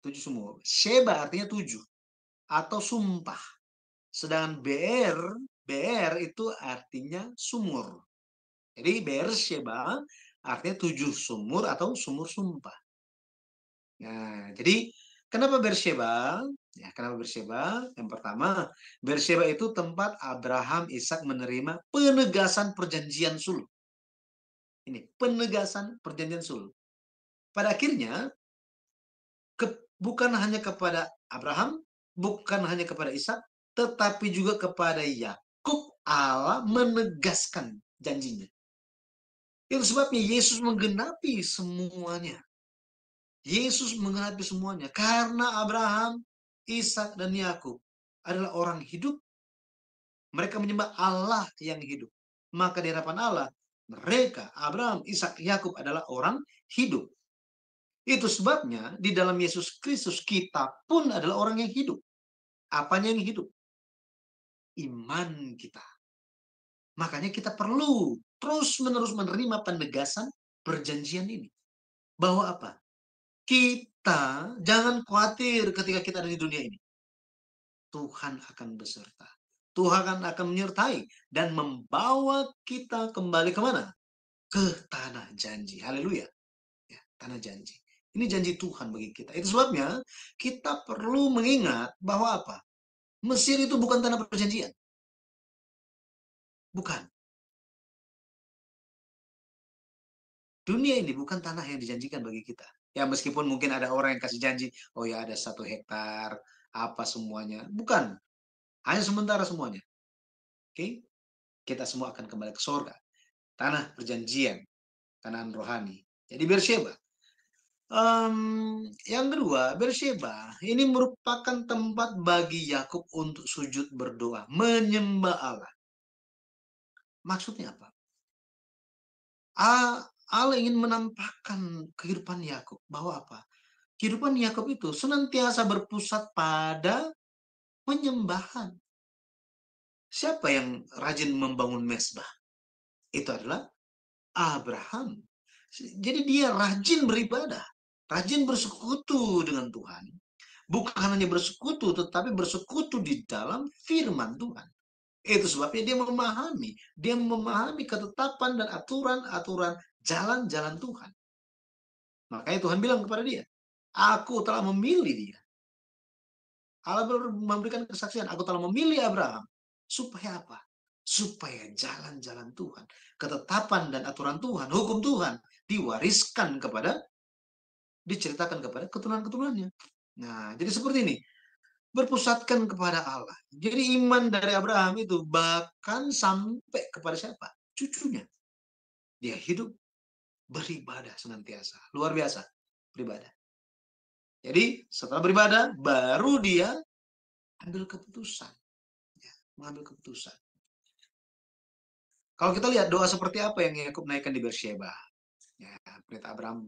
7 sumur. Sheba artinya 7. Atau sumpah. Sedangkan BR itu artinya sumur. Jadi Beersheba artinya 7 sumur atau sumur sumpah. Nah, jadi kenapa Beersheba? Ya, kenapa Beersheba? Yang pertama, Beersheba itu tempat Abraham Ishak menerima penegasan perjanjian sulh. Ini penegasan perjanjian sulh. Pada akhirnya bukan hanya kepada Abraham, bukan hanya kepada Ishak, tetapi juga kepada Yakub Allah menegaskan janjinya. Itu sebabnya Yesus menggenapi semuanya. Yesus menggenapi semuanya karena Abraham, Ishak dan Yakub adalah orang hidup. Mereka menyembah Allah yang hidup. Maka di hadapan Allah, mereka Abraham, Ishak, Yakub adalah orang hidup. Itu sebabnya di dalam Yesus Kristus kita pun adalah orang yang hidup. Apanya yang hidup? Iman kita. Makanya kita perlu terus-menerus menerima penegasan perjanjian ini. Bahwa apa? Kita jangan khawatir ketika kita ada di dunia ini. Tuhan akan beserta. Tuhan akan menyertai dan membawa kita kembali kemana? Ke tanah janji. Haleluya. Ya, tanah janji. Ini janji Tuhan bagi kita. Itu sebabnya kita perlu mengingat bahwa apa? Mesir itu bukan tanah perjanjian. Bukan. Dunia ini bukan tanah yang dijanjikan bagi kita. Ya meskipun mungkin ada orang yang kasih janji, oh ya ada 1 hektar, apa semuanya. Bukan. Hanya sementara semuanya. Oke? Kita semua akan kembali ke surga. Tanah perjanjian. Kanaan rohani. Jadi Beersheba. Yang kedua, Beersheba ini merupakan tempat bagi Yakub untuk sujud berdoa, menyembah Allah. Maksudnya apa? Allah ingin menampakkan kehidupan Yakub bahwa apa? Kehidupan Yakub itu senantiasa berpusat pada penyembahan. Siapa yang rajin membangun mezbah? Itu adalah Abraham. Jadi dia rajin beribadah, rajin bersekutu dengan Tuhan. Bukan hanya bersekutu, tetapi bersekutu di dalam firman Tuhan. Itu sebabnya dia memahami ketetapan dan aturan-aturan jalan-jalan Tuhan. Makanya Tuhan bilang kepada dia, aku telah memilih dia. Allah memberikan kesaksian, aku telah memilih Abraham. Supaya apa? Supaya jalan-jalan Tuhan, ketetapan dan aturan Tuhan, hukum Tuhan, diceritakan kepada keturunan-keturunannya. Nah, jadi seperti ini. berpusatkan kepada Allah. Jadi iman dari Abraham itu bahkan sampai kepada siapa? Cucunya. Dia hidup beribadah senantiasa. Luar biasa beribadah. Jadi setelah beribadah, baru dia ambil keputusan. Ya, mengambil keputusan. Kalau kita lihat doa seperti apa yang Yakub naikkan di Beersheba. Ya, Pendeta Abraham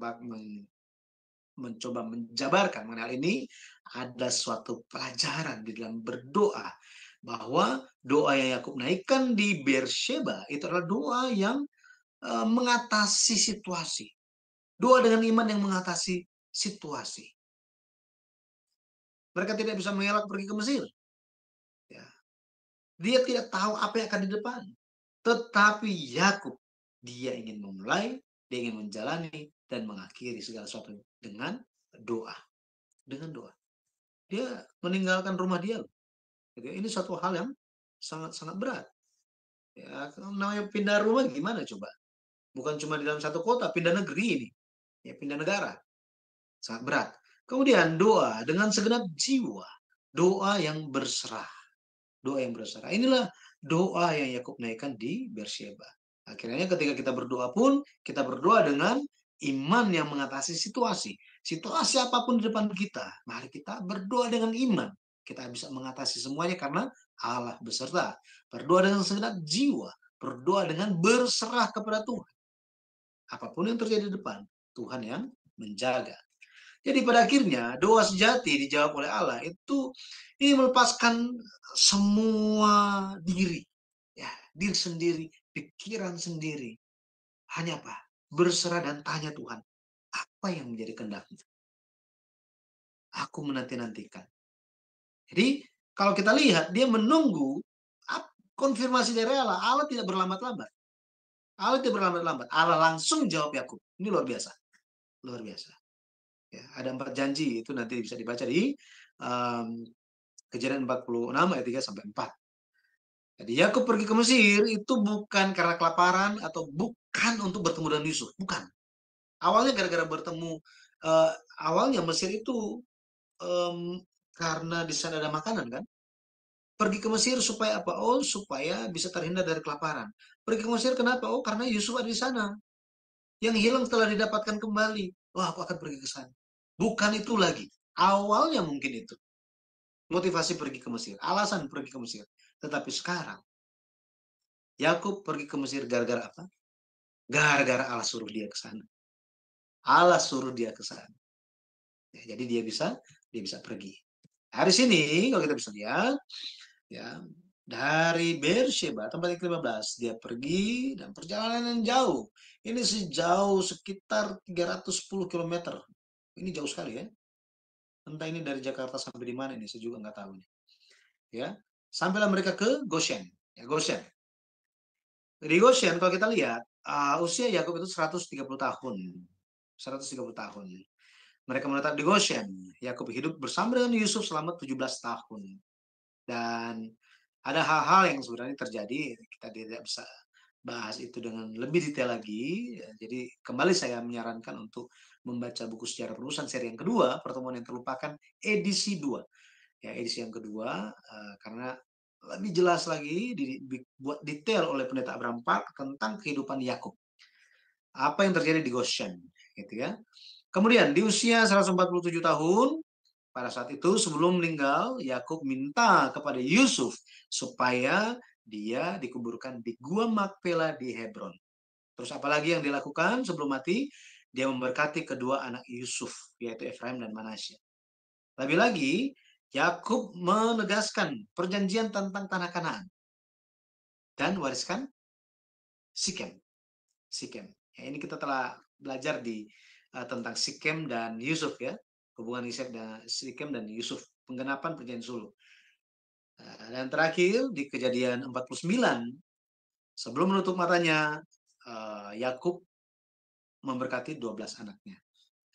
mencoba menjabarkan mengenai hal ini. Ada suatu pelajaran di dalam berdoa. Bahwa doa yang Yakub naikkan di Beersheba itu adalah doa yang mengatasi situasi. Doa dengan iman yang mengatasi situasi. Mereka tidak bisa mengelak pergi ke Mesir. Ya. Dia tidak tahu apa yang akan di depan. Tetapi Yakub, dia ingin memulai, dia ingin menjalani, dan mengakhiri segala sesuatu dengan doa. Dengan doa. Dia meninggalkan rumah dia. Ini suatu hal yang sangat-sangat berat. Ya, namanya pindah rumah gimana coba? Bukan cuma di dalam satu kota, pindah negeri ini. Ya, pindah negara. Sangat berat. Kemudian doa dengan segenap jiwa. Doa yang berserah. Doa yang berserah. Inilah doa yang Yakub naikkan di Beersheba. Akhirnya ketika kita berdoa pun, kita berdoa dengan iman yang mengatasi situasi. Situasi apapun di depan kita, mari kita berdoa dengan iman. Kita bisa mengatasi semuanya karena Allah beserta. Berdoa dengan segenap jiwa. Berdoa dengan berserah kepada Tuhan. Apapun yang terjadi di depan, Tuhan yang menjaga. Jadi pada akhirnya doa sejati dijawab oleh Allah itu ini melepaskan semua diri, ya, diri sendiri, pikiran sendiri. Hanya apa? Berserah dan tanya Tuhan, apa yang menjadi kehendak-Mu? Aku menanti-nantikan. Jadi kalau kita lihat dia menunggu konfirmasi dari Allah. Allah tidak berlambat-lambat. Allah tidak berlambat-lambat. Allah langsung jawab Yakub. Ini luar biasa, luar biasa. Ya, ada 4 janji itu nanti bisa dibaca di Kejadian 46 ayat 3 sampai 4. Jadi Yakub pergi ke Mesir itu bukan karena kelaparan atau bukan untuk bertemu dengan Yusuf, bukan. Awalnya gara-gara bertemu awalnya Mesir itu karena di sana ada makanan kan. Pergi ke Mesir supaya apa? Oh, supaya bisa terhindar dari kelaparan. Pergi ke Mesir kenapa? Oh, karena Yusuf ada di sana. Yang hilang setelah didapatkan kembali. Wah, aku akan pergi ke sana. Bukan itu lagi. Awalnya mungkin itu. Motivasi pergi ke Mesir. Alasan pergi ke Mesir. Tetapi sekarang, Yakub pergi ke Mesir gara-gara apa? Gara-gara Allah suruh dia ke sana. Allah suruh dia ke sana. Ya, jadi dia bisa pergi. Hari sini kalau kita bisa lihat, ya, dari Beersheba tempat yang ke-15 dia pergi dan perjalanan yang jauh. Ini sejauh sekitar 310 km. Ini jauh sekali ya. Entah ini dari Jakarta sampai di mana ini, saya juga nggak tahu nih. Ya, sampailah mereka ke Goshen. Ya, Goshen. Di Goshen kalau kita lihat usia Yakub itu 130 tahun. 130 tahun. Mereka menetap di Goshen. Yakub hidup bersama dengan Yusuf selama 17 tahun. Dan ada hal-hal yang sebenarnya terjadi, kita tidak bisa bahas itu dengan lebih detail lagi. Jadi kembali saya menyarankan untuk membaca buku Sejarah Penubusan seri yang kedua, Pertemuan yang Terlupakan, edisi 2. Ya, edisi yang kedua, karena lebih jelas lagi dibuat detail oleh Pendeta Abraham Park tentang kehidupan Yakub. Apa yang terjadi di Goshen, gitu ya. Kemudian di usia 147 tahun, pada saat itu sebelum meninggal, Yakub minta kepada Yusuf supaya dia dikuburkan di Gua Makpela di Hebron. Terus apalagi yang dilakukan sebelum mati? Dia memberkati kedua anak Yusuf, yaitu Efraim dan Manasya. Lebih lagi, Yakub menegaskan perjanjian tentang tanah Kanaan dan wariskan Sikem. Sikem. Ya, ini kita telah belajar di tentang Sikem dan Yusuf ya, hubungan Sikem dan Yusuf, penggenapan perjanjian Sulu. Dan terakhir di Kejadian 49, sebelum menutup matanya, Yakub memberkati 12 anaknya.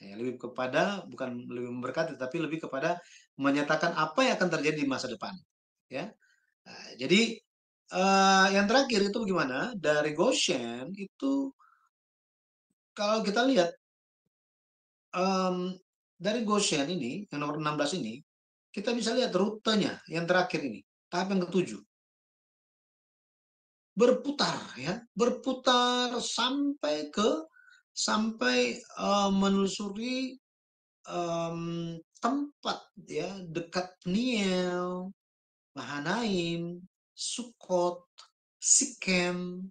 Ya, lebih kepada bukan lebih memberkati, tapi lebih kepada menyatakan apa yang akan terjadi di masa depan. Ya, jadi yang terakhir itu bagaimana? Dari Goshen itu kalau kita lihat dari Goshen ini yang nomor 16 ini Kita bisa lihat rutenya yang terakhir ini, tahap yang ke-7. Berputar ya, berputar sampai menelusuri tempat ya dekat Peniel, Mahanaim, Sukot, Sikem.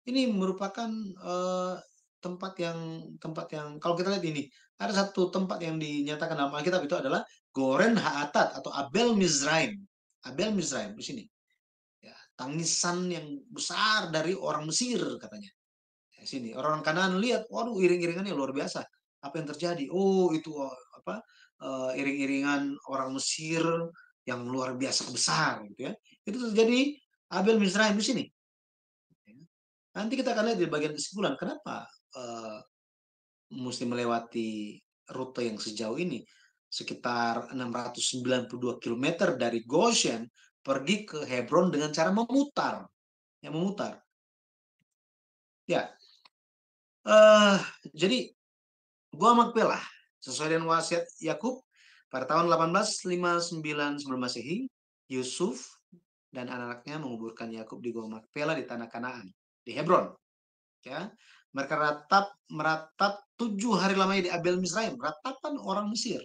Ini merupakan tempat yang kalau kita lihat ini ada satu tempat yang dinyatakan dalam Alkitab itu adalah Goren Haatat atau Abel Mizraim. Abel Mizraim di sini. Ya, tangisan yang besar dari orang Mesir katanya. Ya, sini orang Kanaan lihat, waduh iring-iringannya luar biasa. Apa yang terjadi? Oh itu apa? Iring-iringan orang Mesir yang luar biasa besar gitu ya. Itu terjadi Abel Mizraim di sini. Nanti kita akan lihat di bagian kesimpulan kenapa mesti melewati rute yang sejauh ini, sekitar 692 km dari Goshen pergi ke Hebron dengan cara memutar. Ya, memutar. Ya. Jadi Gua Makpelah sesuai dengan wasiat Yakub pada tahun 1859 sebelum Masehi, Yusuf dan anak-anaknya menguburkan Yakub di Gua Makpelah di tanah Kanaan, di Hebron. Ya, mereka meratap 7 hari lamanya di Abel Mizraim, ratapan orang Mesir.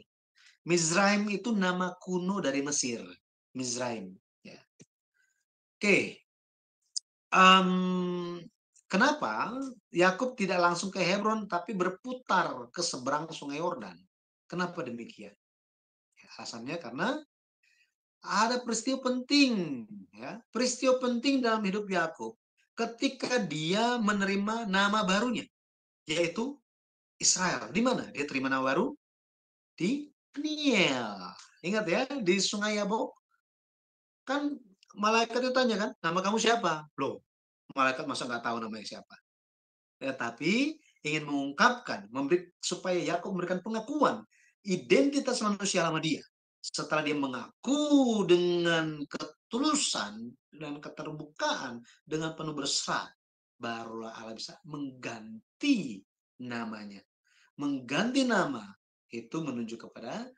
Mizraim itu nama kuno dari Mesir, Mizraim. Ya. Oke, kenapa Yakub tidak langsung ke Hebron tapi berputar ke seberang Sungai Yordan? Kenapa demikian? Ya, alasannya karena ada peristiwa penting, ya, peristiwa penting dalam hidup Yakub ketika dia menerima nama barunya, yaitu Israel. Di mana dia terima nama baru? Di Peniel. Ingat ya, di Sungai Yabok. Kan malaikat itu tanya kan, nama kamu siapa? Loh, malaikat masa nggak tahu namanya siapa? Ya, tapi ingin mengungkapkan, supaya Yakub memberikan pengakuan identitas manusia lama dia. Setelah dia mengaku dengan ketulusan dan keterbukaan dengan penuh berserah, barulah Allah bisa mengganti namanya. Mengganti nama itu menunjuk kepada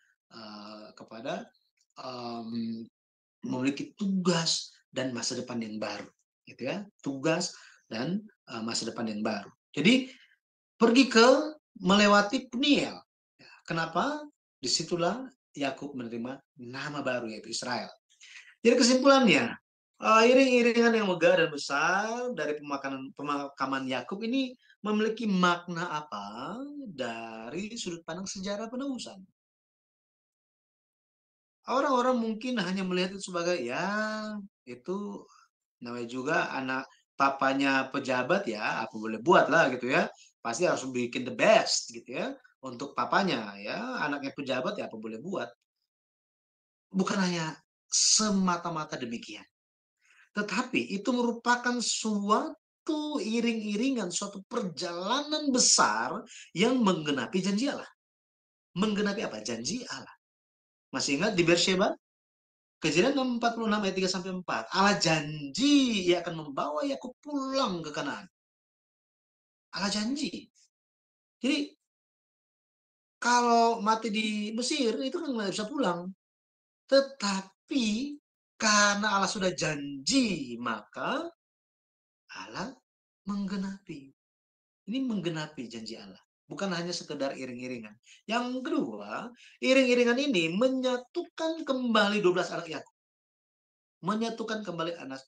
memiliki tugas dan masa depan yang baru, gitu ya, tugas dan masa depan yang baru. Jadi pergi ke melewati Peniel. Kenapa? Disitulah Yakub menerima nama baru yaitu Israel. Jadi kesimpulannya, iring-iringan yang megah dan besar dari pemakaman Yakub ini memiliki makna apa dari sudut pandang sejarah penebusan? Orang-orang mungkin hanya melihat itu sebagai ya itu namanya juga anak papanya pejabat ya, apa boleh buat lah gitu ya. Pasti harus bikin the best gitu ya untuk papanya ya, anaknya pejabat ya apa boleh buat. Bukan hanya semata-mata demikian. Tetapi itu merupakan suatu iring-iringan, suatu perjalanan besar yang menggenapi janji Allah. Menggenapi apa? Janji Allah. Masih ingat di Beersheba? Kejadian 46 ayat 3-4. Allah janji ia akan membawa Yakub pulang ke Kanaan. Allah janji. Jadi kalau mati di Mesir itu kan nggak bisa pulang. Tetapi karena Allah sudah janji, maka Allah menggenapi. Ini menggenapi janji Allah. Bukan hanya sekedar iring-iringan. Yang kedua, iring-iringan ini menyatukan kembali 12 anak Yakub. Menyatukan kembali anak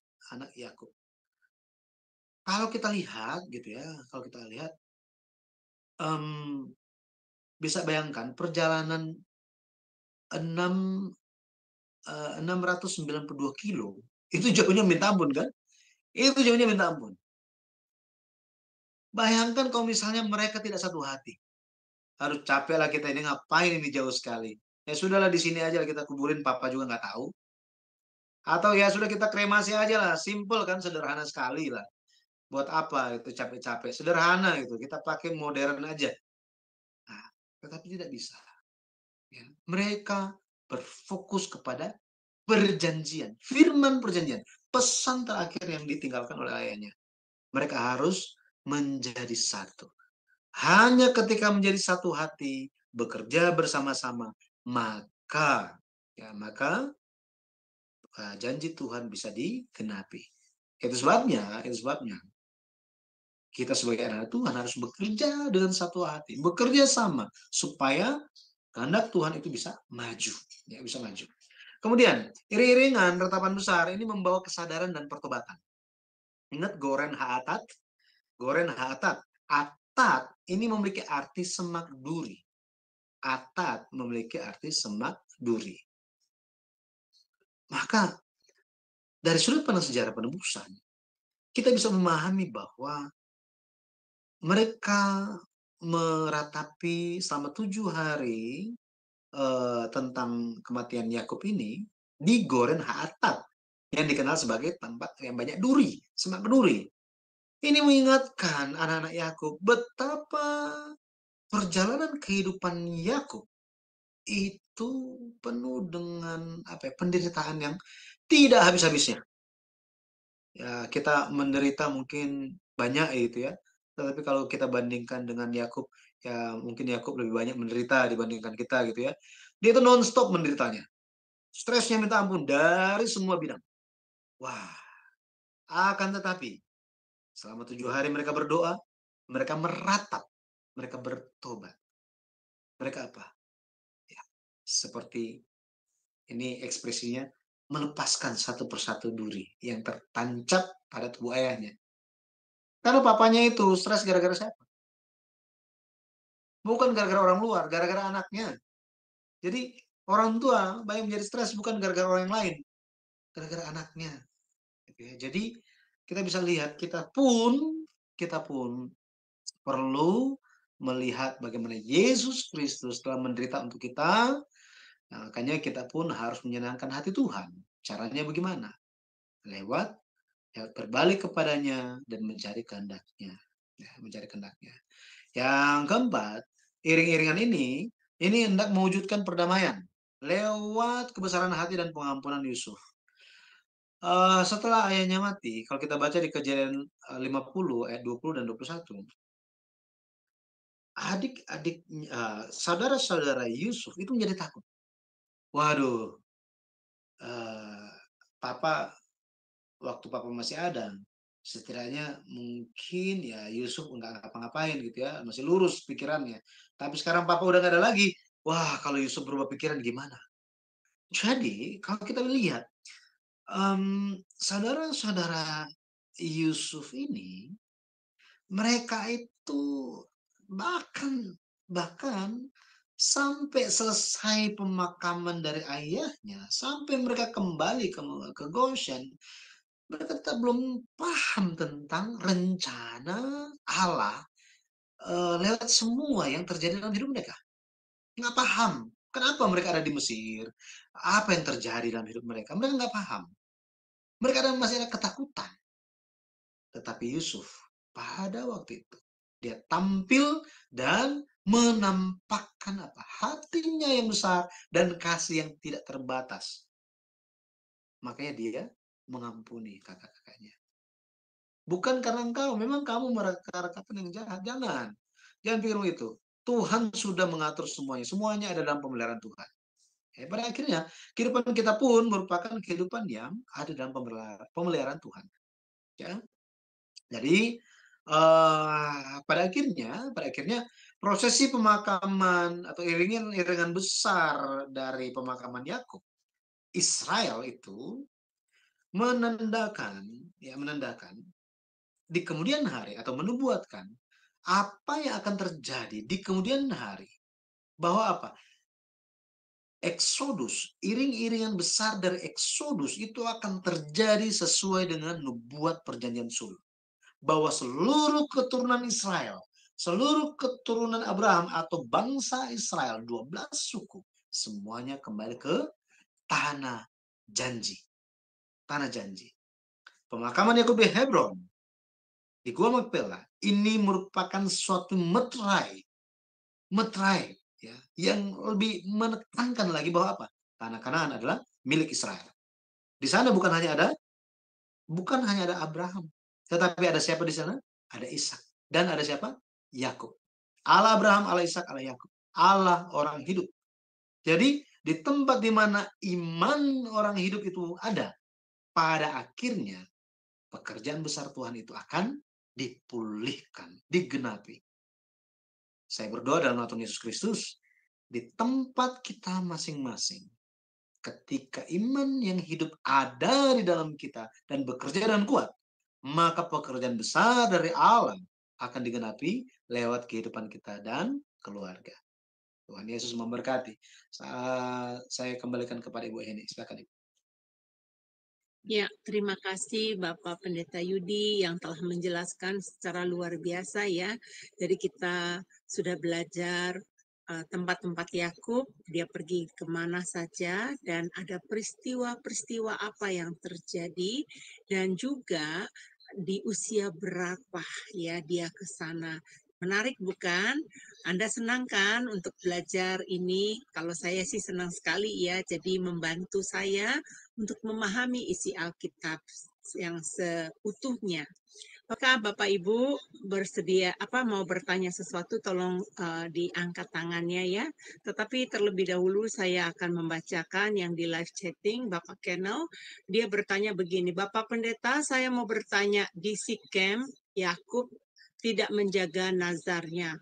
Yakub. Kalau kita lihat gitu ya, bisa bayangkan perjalanan 692 kilo itu jauhnya minta ampun kan? Itu jauhnya minta ampun. Bayangkan kalau misalnya mereka tidak satu hati. Harus capek lah kita ini ngapain ini jauh sekali. Ya sudahlah di sini aja kita kuburin, papa juga nggak tahu. Atau ya sudah kita kremasi aja lah, simple kan, sederhana sekali lah. Buat apa itu capek-capek? Sederhana itu, kita pakai modern aja. Nah, tetapi tidak bisa. Ya. Mereka berfokus kepada perjanjian, firman perjanjian, pesan terakhir yang ditinggalkan oleh ayahnya. Mereka harus menjadi satu. Hanya ketika menjadi satu hati, bekerja bersama-sama, maka janji Tuhan bisa digenapi. Itu sebabnya kita sebagai anak Tuhan harus bekerja dengan satu hati, bekerja sama supaya kehendak Tuhan itu bisa maju, ya bisa maju. Kemudian iring-iringan ratapan besar ini membawa kesadaran dan pertobatan. Ingat goren haatat, goren haatat. Atat ini memiliki arti semak duri. Atat memiliki arti semak duri. Maka dari sudut pandang sejarah penebusan, kita bisa memahami bahwa mereka meratapi selama 7 hari tentang kematian Yakub ini di Goren Haatat yang dikenal sebagai tempat yang banyak duri, semak duri. Ini mengingatkan anak-anak Yakub betapa perjalanan kehidupan Yakub itu penuh dengan penderitaan yang tidak habis-habisnya. Ya, kita menderita mungkin banyak itu ya. Tetapi kalau kita bandingkan dengan Yakub, ya mungkin Yakub lebih banyak menderita dibandingkan kita gitu ya. Dia itu non-stop menderitanya. Stresnya minta ampun dari semua bidang. Wah, akan tetapi selama 7 hari mereka berdoa, mereka meratap, mereka bertobat. Mereka apa? Ya, seperti ini ekspresinya, melepaskan satu persatu duri yang tertancap pada tubuh ayahnya. Karena papanya itu stres gara-gara siapa? Bukan gara-gara orang luar, gara-gara anaknya. Jadi orang tua banyak menjadi stres bukan gara-gara orang yang lain, gara-gara anaknya. Jadi kita bisa lihat kita pun perlu melihat bagaimana Yesus Kristus telah menderita untuk kita. Nah, makanya kita pun harus menyenangkan hati Tuhan. Caranya bagaimana? Lewat berbalik kepadanya dan mencari kehendaknya. Ya, mencari kehendaknya. Yang keempat, iring-iringan ini hendak mewujudkan perdamaian lewat kebesaran hati dan pengampunan Yusuf. Setelah ayahnya mati, kalau kita baca di Kejadian 50 ayat 20 dan 21, adik-adik saudara-saudara Yusuf itu menjadi takut. Waduh, papa waktu papa masih ada, setidaknya mungkin ya Yusuf nggak ngapa-ngapain gitu ya, masih lurus pikirannya. Tapi sekarang papa udah nggak ada lagi. Wah, kalau Yusuf berubah pikiran gimana? Jadi kalau kita lihat saudara-saudara Yusuf ini, mereka itu bahkan sampai selesai pemakaman dari ayahnya, sampai mereka kembali ke Goshen, mereka tetap belum paham tentang rencana Allah lewat semua yang terjadi dalam hidup mereka. Nggak paham. Kenapa mereka ada di Mesir? Apa yang terjadi dalam hidup mereka? Mereka nggak paham. Mereka masih ada ketakutan. Tetapi Yusuf pada waktu itu dia tampil dan menampakkan hatinya yang besar dan kasih yang tidak terbatas. Makanya dia mengampuni kakak-kakaknya. Bukan karena engkau, memang kamu mereka-rekakan yang jahat. Jangan pikir begitu. Tuhan sudah mengatur semuanya. Semuanya ada dalam pemeliharaan Tuhan. Pada akhirnya, kehidupan kita pun merupakan kehidupan yang ada dalam pemeliharaan Tuhan. Ya. Jadi, pada akhirnya prosesi pemakaman atau iringan besar dari pemakaman Yakub, Israel itu menandakan di kemudian hari atau menubuatkan apa yang akan terjadi di kemudian hari, bahwa Eksodus, iring-iringan besar dari Eksodus itu akan terjadi sesuai dengan nubuat perjanjian sul. Bahwa seluruh keturunan Israel, seluruh keturunan Abraham atau bangsa Israel, 12 suku, semuanya kembali ke tanah janji. Tanah janji. Pemakaman Yakub di Hebron, di Gua Makpela, ini merupakan suatu meterai ya, yang lebih menekankan lagi bahwa tanah Kanaan adalah milik Israel. Di sana bukan hanya ada Abraham, tetapi ada siapa di sana? Ada Ishak. Dan ada siapa? Yakub. Allah Abraham, Allah Ishak, Allah Yakub. Allah orang hidup. Jadi di tempat di mana iman orang hidup itu ada, pada akhirnya pekerjaan besar Tuhan itu akan dipulihkan, digenapi. Saya berdoa dalam nama Tuhan Yesus Kristus, di tempat kita masing-masing, ketika iman yang hidup ada di dalam kita dan bekerja dengan kuat, maka pekerjaan besar dari Allah akan digenapi lewat kehidupan kita dan keluarga. Tuhan Yesus memberkati. Saya kembalikan kepada Ibu Heni. Silakan Ibu. Ya, terima kasih Bapak Pendeta Yudi yang telah menjelaskan secara luar biasa ya. Jadi kita sudah belajar tempat-tempat Yakub, dia pergi kemana saja, dan ada peristiwa-peristiwa apa yang terjadi, dan juga di usia berapa ya dia ke sana. Menarik bukan? Anda senang kan untuk belajar ini? Kalau saya sih senang sekali ya, jadi membantu saya untuk memahami isi Alkitab yang seutuhnya. Apakah Bapak Ibu bersedia mau bertanya sesuatu, tolong diangkat tangannya ya. Tetapi terlebih dahulu saya akan membacakan yang di live chatting Bapak Kenel. Dia bertanya begini, Bapak Pendeta, saya mau bertanya, di Sikem Yakub tidak menjaga nazarnya.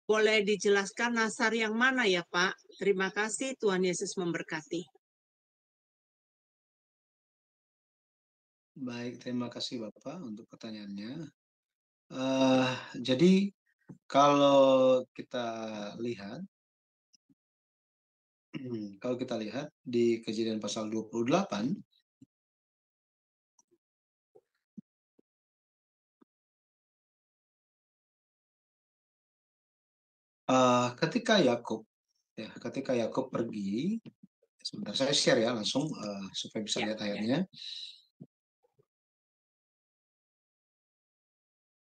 Boleh dijelaskan nazar yang mana ya Pak? Terima kasih, Tuhan Yesus memberkati. Baik, terima kasih Bapak untuk pertanyaannya. Jadi kalau kita lihat, di Kejadian pasal 28, ketika Yakub pergi, sebentar saya share ya langsung supaya bisa lihat ayatnya.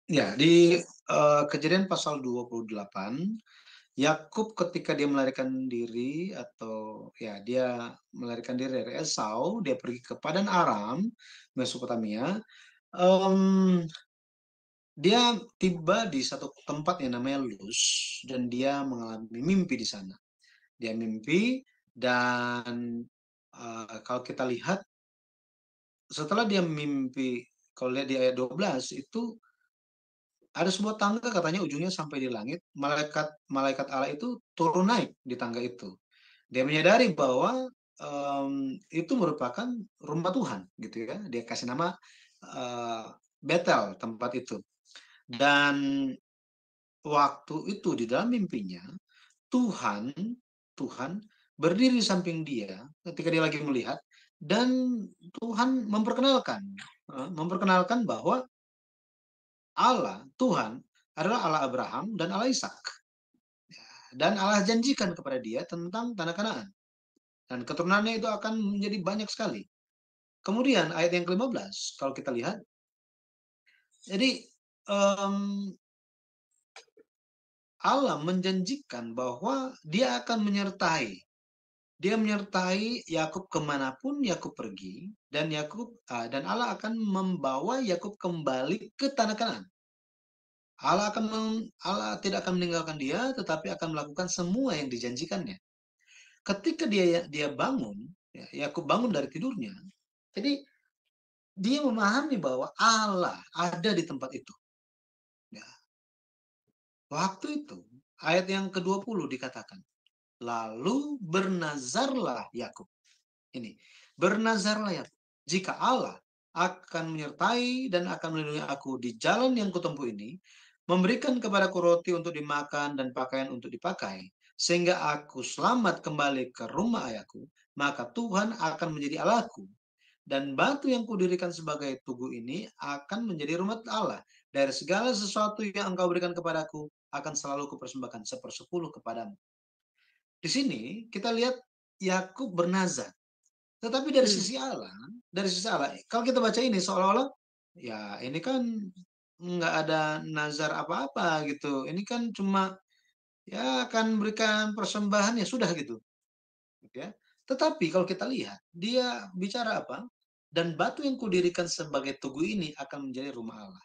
Ya, di Kejadian pasal 28, Yakub ketika dia melarikan diri dia melarikan diri dari Esau, dia pergi ke Padan Aram, Mesopotamia. Dia tiba di satu tempat yang namanya Luz, dan dia mengalami mimpi di sana. Dia mimpi, dan kalau kita lihat setelah dia mimpi, kalau lihat di ayat 12 itu ada sebuah tangga, katanya ujungnya sampai di langit. Malaikat Allah itu turun naik di tangga itu. Dia menyadari bahwa itu merupakan rumah Tuhan, gitu ya. Dia kasih nama Betel, tempat itu. Dan waktu itu di dalam mimpinya, Tuhan berdiri di samping dia ketika dia lagi melihat, dan Tuhan memperkenalkan bahwa Tuhan adalah Allah Abraham dan Allah Ishak. Dan Allah janjikan kepada dia tentang tanah Kanaan. Dan keturunannya itu akan menjadi banyak sekali. Kemudian ayat yang ke-15, kalau kita lihat, jadi Allah menjanjikan bahwa dia akan menyertai Yakub kemanapun Yakub pergi, dan Allah akan membawa Yakub kembali ke tanah Kanaan. Allah tidak akan meninggalkan dia, tetapi akan melakukan semua yang dijanjikannya. Ketika dia bangun, Yakub bangun dari tidurnya, jadi dia memahami bahwa Allah ada di tempat itu. Ya. Waktu itu, ayat yang ke-20 dikatakan, lalu bernazarlah Yakub. Ini, bernazarlah Yakub, jika Allah akan menyertai dan akan melindungi aku di jalan yang kutempuh ini, memberikan kepadaku roti untuk dimakan dan pakaian untuk dipakai, sehingga aku selamat kembali ke rumah ayahku, maka Tuhan akan menjadi Allahku. Dan batu yang kudirikan sebagai tugu ini akan menjadi rumah Allah. Dari segala sesuatu yang engkau berikan kepadaku, akan selalu kupersembahkan 1/10 kepadamu. Di sini kita lihat Yakub bernazar. Tetapi dari sisi Allah, kalau kita baca ini seolah-olah, ya ini kan nggak ada nazar apa-apa gitu. Ini kan cuma ya akan berikan persembahan, ya sudah gitu. Ya. Tetapi kalau kita lihat, dia bicara apa? Dan batu yang kudirikan sebagai tugu ini akan menjadi rumah Allah.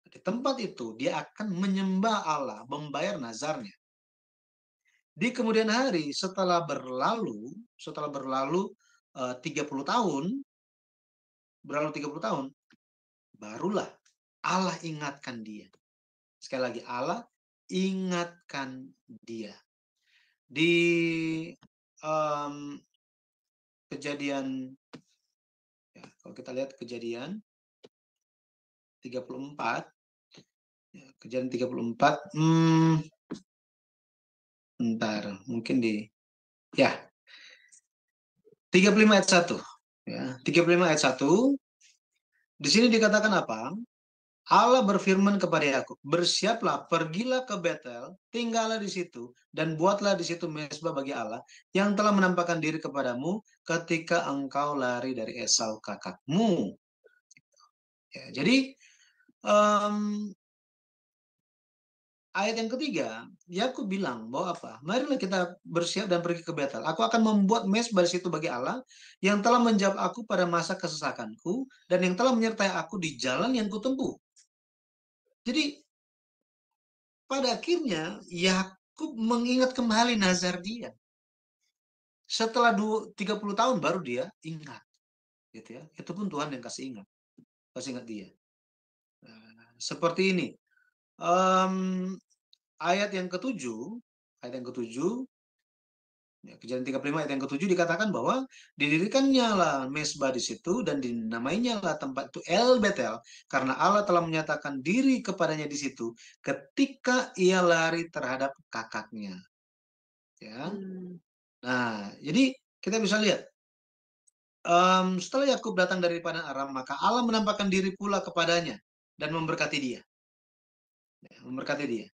Di tempat itu dia akan menyembah Allah, membayar nazarnya. Di kemudian hari setelah berlalu 30 tahun, barulah Allah ingatkan dia. Sekali lagi, Allah ingatkan dia. Di kejadian, ya, kalau kita lihat kejadian 34, ya, kejadian 34, bentar, mungkin ya, 35 ayat 1. Ya, 35 ayat 1, di sini dikatakan apa? Allah berfirman kepada Yakub, bersiaplah, pergilah ke Betel, tinggallah di situ, dan buatlah di situ mezbah bagi Allah, yang telah menampakkan diri kepadamu ketika engkau lari dari Esau kakakmu. Ya, jadi ayat yang ketiga, Yakub bilang bahwa apa? Marilah kita bersiap dan pergi ke Betel. Aku akan membuat mezbah di situ bagi Allah, yang telah menjawab aku pada masa kesesakanku, dan yang telah menyertai aku di jalan yang kutempuh. Jadi pada akhirnya Yakub mengingat kembali nazar dia. Setelah 30 tahun baru dia ingat, gitu ya. Itu pun Tuhan yang kasih ingat dia. Seperti ini. Ayat yang ketujuh, ya, Kejadian 35 ayat yang ketujuh dikatakan bahwa didirikannya lah mezbah di situ dan dinamainya lah tempat itu El Betel karena Allah telah menyatakan diri kepadanya di situ ketika ia lari terhadap kakaknya. Ya. Nah, jadi kita bisa lihat setelah Yakub datang dari padang Aram, maka Allah menampakkan diri pula kepadanya dan memberkati dia. Ya, memberkati dia.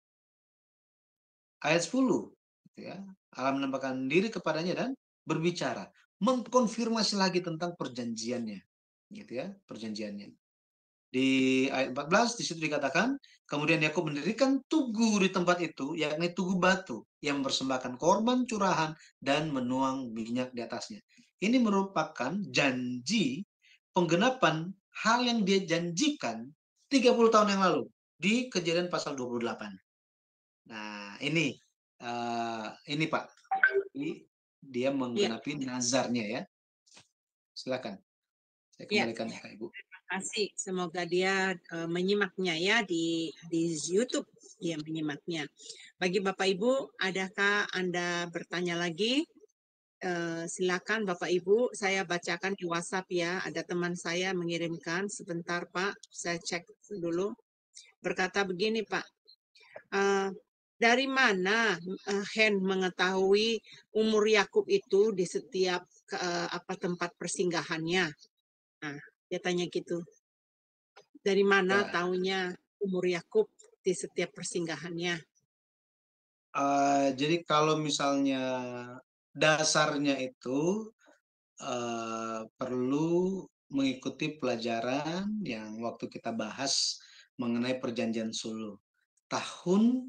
Ayat 10, gitu ya. Allah menampakkan diri kepadanya dan berbicara, mengkonfirmasi lagi tentang perjanjiannya, gitu ya, perjanjiannya. Di ayat 14 di situ dikatakan, kemudian Yakub mendirikan tugu di tempat itu, yakni tugu batu yang mempersembahkan korban curahan dan menuang minyak di atasnya. Ini merupakan janji penggenapan hal yang dia janjikan 30 tahun yang lalu di Kejadian pasal 28. Nah, ini Pak, dia menggenapi nazarnya ya. Silakan. Saya kembalikan ya, Kak Ibu. Terima kasih. Semoga dia menyimaknya ya di YouTube, dia menyimaknya. Bagi Bapak Ibu, adakah Anda bertanya lagi? Silakan Bapak Ibu, saya bacakan di WhatsApp ya. Ada teman saya mengirimkan, sebentar Pak, saya cek dulu. Berkata begini Pak, dari mana Hen mengetahui umur Yakub itu di setiap tempat persinggahannya? Nah, dia tanya gitu. Dari mana taunya umur Yakub di setiap persinggahannya? Jadi kalau misalnya dasarnya itu perlu mengikuti pelajaran yang waktu kita bahas mengenai Perjanjian Sulu. Tahun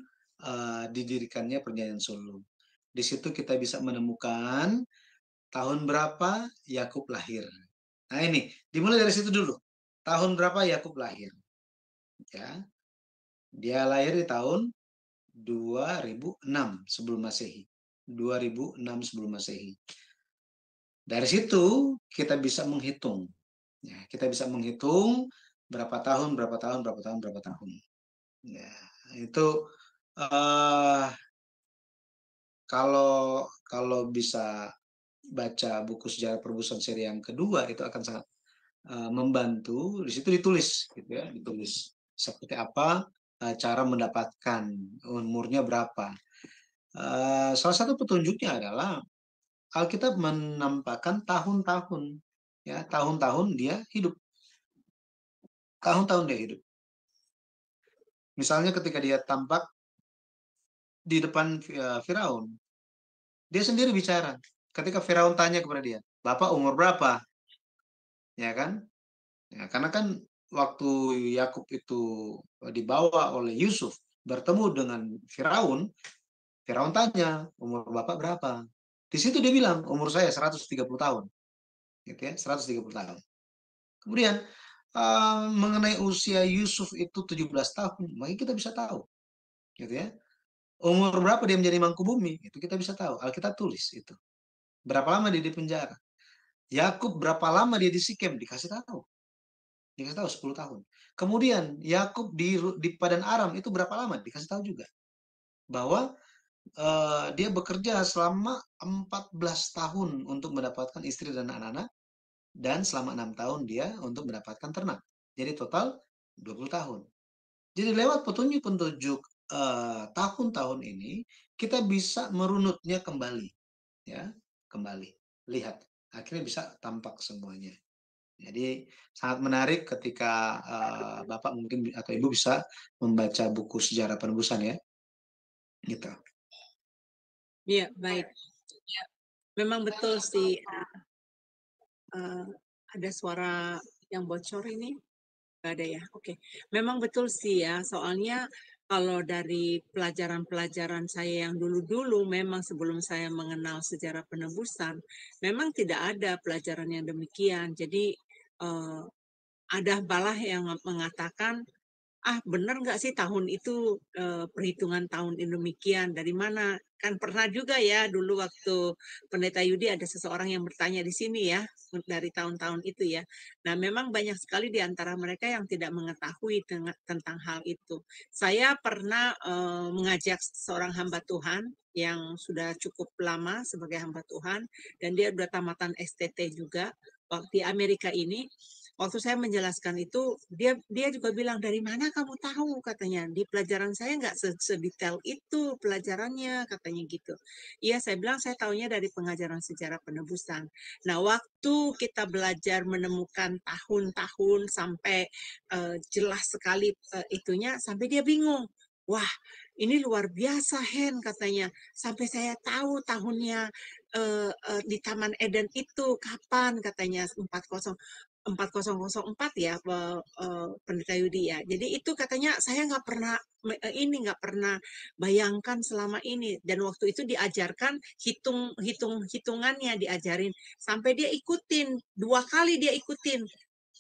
didirikannya Perjanjian Sulu. Di situ kita bisa menemukan tahun berapa Yakub lahir. Nah ini, dimulai dari situ dulu. Tahun berapa Yakub lahir? Ya, dia lahir di tahun 2006 sebelum Masehi. 2006 sebelum Masehi. Dari situ kita bisa menghitung. Ya, kita bisa menghitung berapa tahun. Ya, itu kalau bisa baca buku sejarah perebusan seri yang kedua itu akan sangat membantu. Di situ ditulis, gitu ya, ditulis seperti apa cara mendapatkan umurnya berapa. Salah satu petunjuknya adalah Alkitab menampakkan tahun-tahun, ya, tahun-tahun dia hidup. Tahun-tahun dia hidup. Misalnya ketika dia tampak di depan Firaun, dia sendiri bicara. Ketika Firaun tanya kepada dia, "Bapak umur berapa?" Ya kan? Ya, karena kan waktu Yakub itu dibawa oleh Yusuf bertemu dengan Firaun, Firaun tanya, "Umur Bapak berapa?" Di situ dia bilang, "Umur saya 130 tahun." Gitu ya, 130 tahun. Kemudian mengenai usia Yusuf itu 17 tahun, maka kita bisa tahu, gitu ya. Umur berapa dia menjadi mangkubumi? Itu kita bisa tahu. Alkitab tulis itu. Berapa lama dia di penjara? Yakub berapa lama dia di Sikem? Dikasih tahu. Dikasih tahu 10 tahun. Kemudian Yakub di Padan Aram itu berapa lama? Dikasih tahu juga. Bahwa dia bekerja selama 14 tahun untuk mendapatkan istri dan anak-anak, dan selama 6 tahun dia untuk mendapatkan ternak. Jadi total 20 tahun. Jadi lewat petunjuk-petunjuk tahun-tahun ini, kita bisa merunutnya kembali, ya, kembali. Lihat, akhirnya bisa tampak semuanya. Jadi sangat menarik ketika Bapak mungkin atau Ibu bisa membaca buku sejarah penebusan, ya, gitu. Iya, baik. Memang betul sih, ada suara yang bocor ini? Nggak ada ya? Oke. Memang betul sih ya, soalnya kalau dari pelajaran-pelajaran saya yang dulu-dulu, memang sebelum saya mengenal sejarah penebusan, memang tidak ada pelajaran yang demikian. Jadi, ada balah yang mengatakan, "Ah, benar nggak sih tahun itu, perhitungan tahun demikian, dari mana?" Kan pernah juga ya dulu waktu Pendeta Yudi ada seseorang yang bertanya di sini ya, dari tahun-tahun itu ya. Nah, memang banyak sekali di antara mereka yang tidak mengetahui tentang hal itu. Saya pernah, mengajak seorang hamba Tuhan yang sudah cukup lama sebagai hamba Tuhan, dan dia udah tamatan STT juga, waktu di Amerika ini. Waktu saya menjelaskan itu, dia juga bilang, "Dari mana kamu tahu?" katanya. "Di pelajaran saya nggak sedetail itu pelajarannya," katanya gitu. Iya, saya bilang, "Saya tahunya dari pengajaran sejarah penebusan." Nah, waktu kita belajar menemukan tahun-tahun sampai jelas sekali itunya, sampai dia bingung. "Wah, ini luar biasa, Hen," katanya. "Sampai saya tahu tahunnya di Taman Eden itu kapan," katanya, 4004 ya, Pendeta Yudi ya. Jadi itu katanya saya nggak pernah nggak pernah bayangkan selama ini, dan waktu itu diajarkan hitungannya diajarin sampai dia ikutin 2 kali dia ikutin.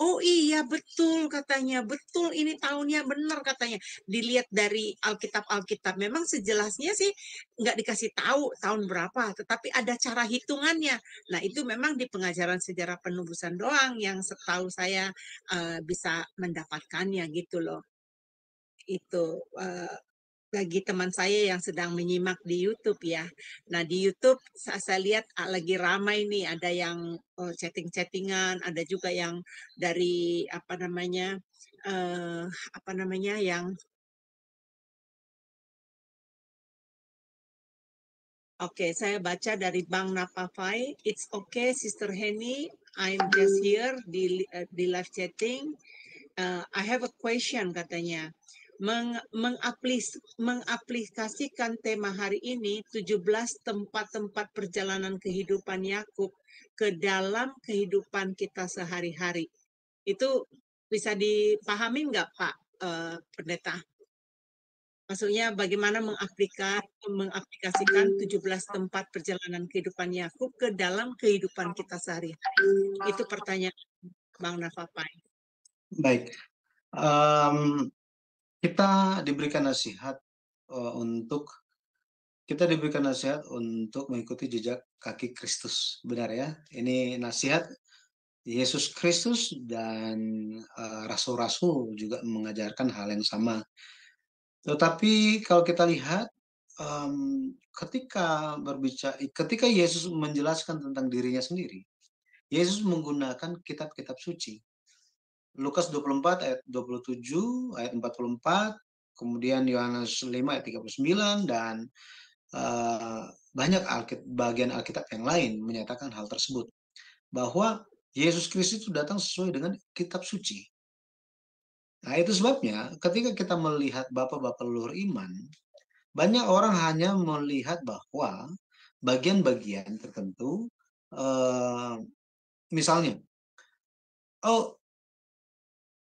Oh iya betul katanya, betul ini tahunnya benar katanya. Dilihat dari Alkitab memang sejelasnya sih nggak dikasih tahu tahun berapa, tetapi ada cara hitungannya. Nah, itu memang di pengajaran sejarah penebusan doang yang setahu saya bisa mendapatkannya gitu loh. Itu bagi teman saya yang sedang menyimak di YouTube ya. Nah, di YouTube saya lihat lagi ramai nih, ada yang chatting-chattingan, ada juga yang dari apa namanya yang Oke, saya baca dari Bang Napafai. It's okay, Sister Henny. I'm just here di live chatting. I have a question katanya. Mengaplikasikan tema hari ini 17 tempat-tempat perjalanan kehidupan Yakub ke dalam kehidupan kita sehari-hari. Itu bisa dipahami nggak Pak Pendeta? Maksudnya bagaimana mengaplikasikan 17 tempat perjalanan kehidupan Yakub ke dalam kehidupan kita sehari-hari. Itu pertanyaan Bang Nafapai. Baik, um, kita diberikan nasihat untuk mengikuti jejak kaki Kristus, benar ya? Ini nasihat Yesus Kristus, dan rasul-rasul juga mengajarkan hal yang sama. Tetapi kalau kita lihat, ketika Yesus menjelaskan tentang dirinya sendiri, Yesus menggunakan kitab-kitab suci. Lukas 24 ayat 27, ayat 44, kemudian Yohanes 5 ayat 39, dan banyak bagian Alkitab yang lain menyatakan hal tersebut. Bahwa Yesus Kristus itu datang sesuai dengan kitab suci. Nah, itu sebabnya ketika kita melihat bapak-bapak leluhur iman, banyak orang hanya melihat bahwa bagian-bagian tertentu, misalnya, oh,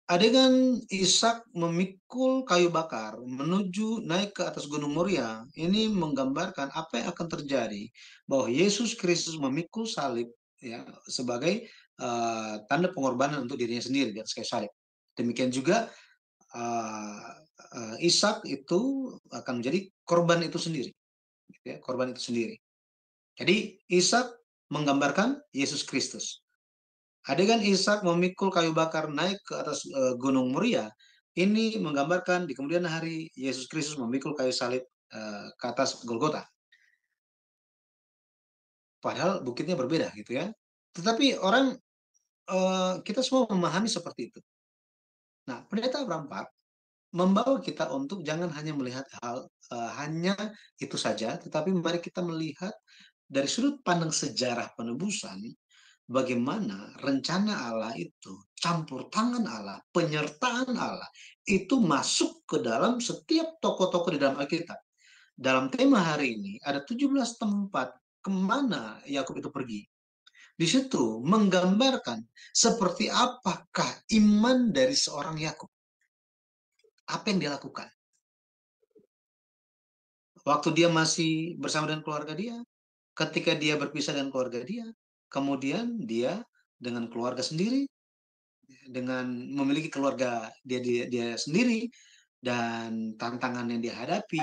adegan Ishak memikul kayu bakar menuju naik ke atas Gunung Moria, ini menggambarkan apa yang akan terjadi, bahwa Yesus Kristus memikul salib, ya, sebagai tanda pengorbanan untuk dirinya sendiri di atas kayu salib. Demikian juga Ishak itu akan menjadi korban itu sendiri, gitu ya, korban itu sendiri. Jadi Ishak menggambarkan Yesus Kristus. Adegan Ishak memikul kayu bakar naik ke atas Gunung Moria, ini menggambarkan di kemudian hari Yesus Kristus memikul kayu salib ke atas Golgota. Padahal bukitnya berbeda gitu ya. Tetapi orang kita semua memahami seperti itu. Nah, Pendeta Abraham Park membawa kita untuk jangan hanya melihat hal hanya itu saja, tetapi mari kita melihat dari sudut pandang sejarah penebusan, bagaimana rencana Allah itu, campur tangan Allah, penyertaan Allah, itu masuk ke dalam setiap tokoh-tokoh di dalam Alkitab. Dalam tema hari ini, ada 17 tempat kemana Yakub itu pergi. Di situ menggambarkan seperti apakah iman dari seorang Yakub. Apa yang dia lakukan? Waktu dia masih bersama dengan keluarga dia, ketika dia berpisah dengan keluarga dia, kemudian dia dengan keluarga sendiri, dengan memiliki keluarga dia sendiri, dan tantangan yang dihadapi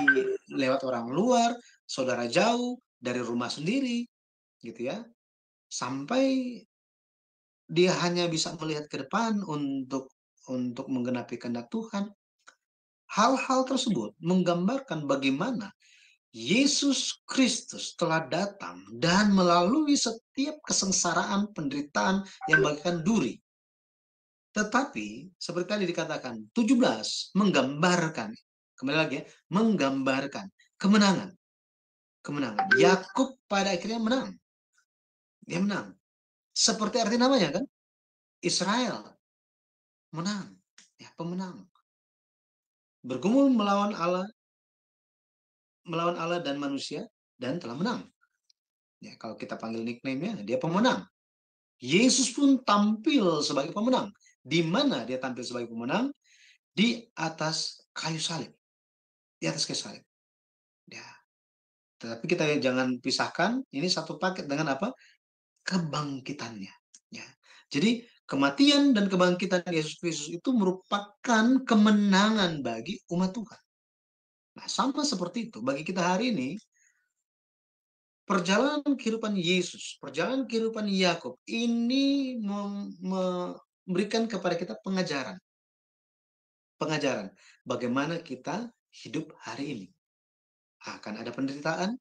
lewat orang luar, saudara jauh, dari rumah sendiri, gitu ya, sampai dia hanya bisa melihat ke depan untuk menggenapi kehendak Tuhan. Hal-hal tersebut menggambarkan bagaimana Yesus Kristus telah datang dan melalui setiap kesengsaraan, penderitaan yang bagaikan duri. Tetapi, seperti tadi dikatakan, 17 menggambarkan, kembali lagi ya, menggambarkan kemenangan. Kemenangan. Yakub pada akhirnya menang. Dia menang. Seperti arti namanya kan? Israel. Menang. Ya, pemenang. Bergumul melawan Allah dan manusia, dan telah menang. Ya, kalau kita panggil nickname-nya, dia pemenang. Yesus pun tampil sebagai pemenang. Di mana dia tampil sebagai pemenang? Di atas kayu salib. Di atas kayu salib. Ya. Tetapi kita jangan pisahkan, ini satu paket dengan apa? Kebangkitannya. Ya. Jadi kematian dan kebangkitan Yesus Kristus itu merupakan kemenangan bagi umat Tuhan. Nah, sama seperti itu bagi kita hari ini, perjalanan kehidupan Yesus, perjalanan kehidupan Yakub ini memberikan kepada kita pengajaran. Pengajaran bagaimana kita hidup hari ini. Akan ada penderitaan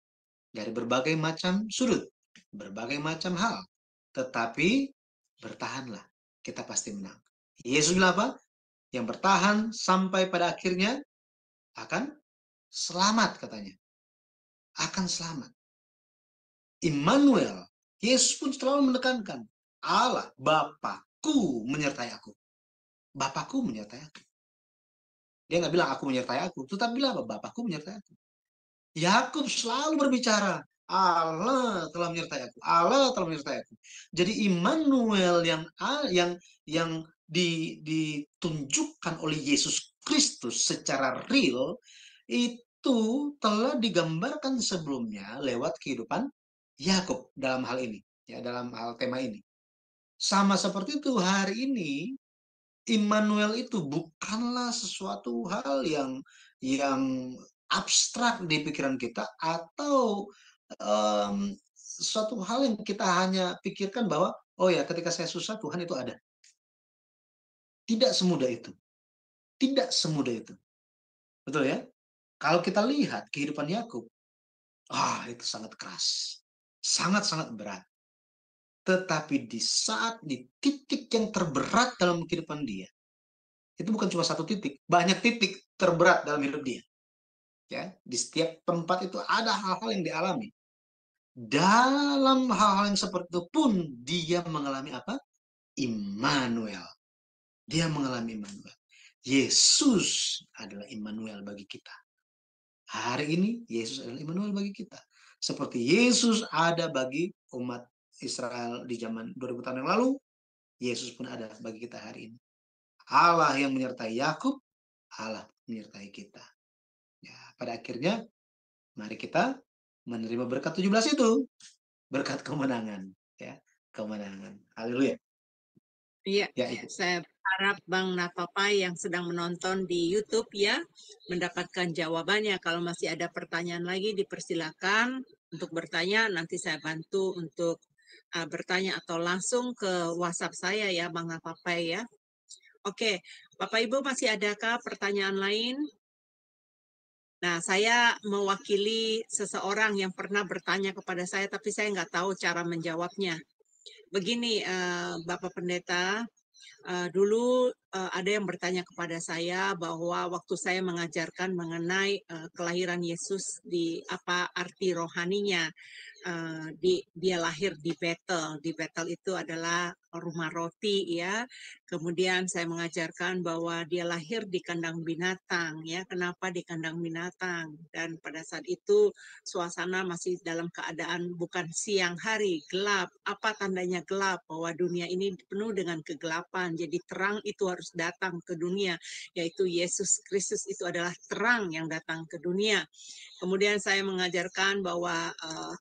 dari berbagai macam sudut, berbagai macam hal. Tetapi bertahanlah, kita pasti menang. Yesus bilang apa? Yang bertahan sampai pada akhirnya akan selamat katanya. Akan selamat. Immanuel, Yesus pun selalu menekankan, Allah, Bapakku menyertai aku. Bapakku menyertai aku. Dia nggak bilang aku menyertai aku, tetapi bilang apa? Bapakku menyertai aku. Yakub selalu berbicara, Allah telah menyertai aku. Allah telah menyertai aku. Jadi Immanuel yang ditunjukkan oleh Yesus Kristus secara real itu telah digambarkan sebelumnya lewat kehidupan Yakub dalam hal ini, ya, dalam hal tema ini. Sama seperti itu hari ini, Immanuel itu bukanlah sesuatu hal yang abstrak di pikiran kita atau suatu hal yang kita hanya pikirkan bahwa oh ya ketika saya susah Tuhan itu ada. Tidak semudah itu. Tidak semudah itu. Betul ya? Kalau kita lihat kehidupan Yakub, itu sangat keras. Sangat-sangat berat. Tetapi di titik yang terberat dalam kehidupan dia, itu bukan cuma satu titik, banyak titik terberat dalam hidup dia. Ya, di setiap tempat itu ada hal-hal yang dialami. Dalam hal-hal yang seperti itu pun dia mengalami apa? Immanuel. Dia mengalami Immanuel. Yesus adalah Immanuel bagi kita. Hari ini Yesus adalah Immanuel bagi kita. Seperti Yesus ada bagi umat Israel di zaman 2000 tahun yang lalu, Yesus pun ada bagi kita hari ini. Allah yang menyertai Yakub, Allah menyertai kita. Ya, pada akhirnya mari kita menerima berkat 17 itu. Berkat kemenangan, ya. Kemenangan. Haleluya. Iya, Ya, Ibu. saya harap Bang Napapai yang sedang menonton di YouTube ya mendapatkan jawabannya. Kalau masih ada pertanyaan lagi dipersilakan untuk bertanya. Nanti saya bantu untuk bertanya atau langsung ke WhatsApp saya ya Bang Napapai ya. Oke, Bapak Ibu masih adakah pertanyaan lain? Nah, saya mewakili seseorang yang pernah bertanya kepada saya, tapi saya nggak tahu cara menjawabnya. Begini, Bapak Pendeta, dulu ada yang bertanya kepada saya bahwa waktu saya mengajarkan mengenai kelahiran Yesus di apa arti rohaninya, dia lahir di Betel. Di Betel itu adalah rumah roti ya. Kemudian saya mengajarkan bahwa dia lahir di kandang binatang ya. Kenapa di kandang binatang? Dan pada saat itu suasana masih dalam keadaan bukan siang hari, gelap. Apa tandanya gelap? Bahwa dunia ini penuh dengan kegelapan. Jadi terang itu harus datang ke dunia, yaitu Yesus Kristus itu adalah terang yang datang ke dunia. Kemudian saya mengajarkan bahwa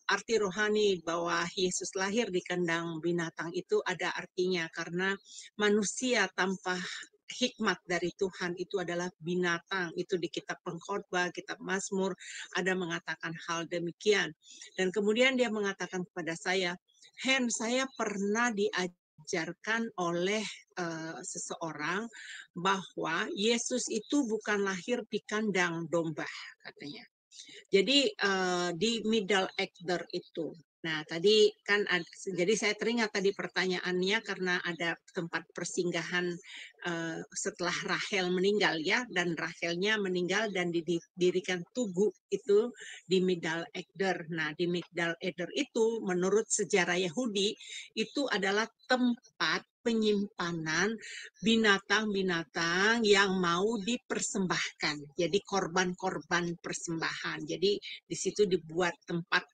arti rohani bahwa Yesus lahir di kandang binatang itu ada artinya karena manusia tanpa hikmat dari Tuhan itu adalah binatang. Itu di kitab Pengkhotbah, kitab Mazmur ada mengatakan hal demikian. Dan kemudian dia mengatakan kepada saya, Hen, saya pernah diajarkan oleh seseorang bahwa Yesus itu bukan lahir di kandang domba, katanya. Jadi di middle actor itu. Nah, tadi kan jadi saya teringat tadi pertanyaannya karena ada tempat persinggahan setelah Rahel meninggal ya, dan Rahelnya meninggal dan didirikan tugu itu di middle actor. Nah, di middle actor itu menurut sejarah Yahudi itu adalah tempat penyimpanan binatang-binatang yang mau dipersembahkan. Jadi korban-korban persembahan. Jadi di situ dibuat tempat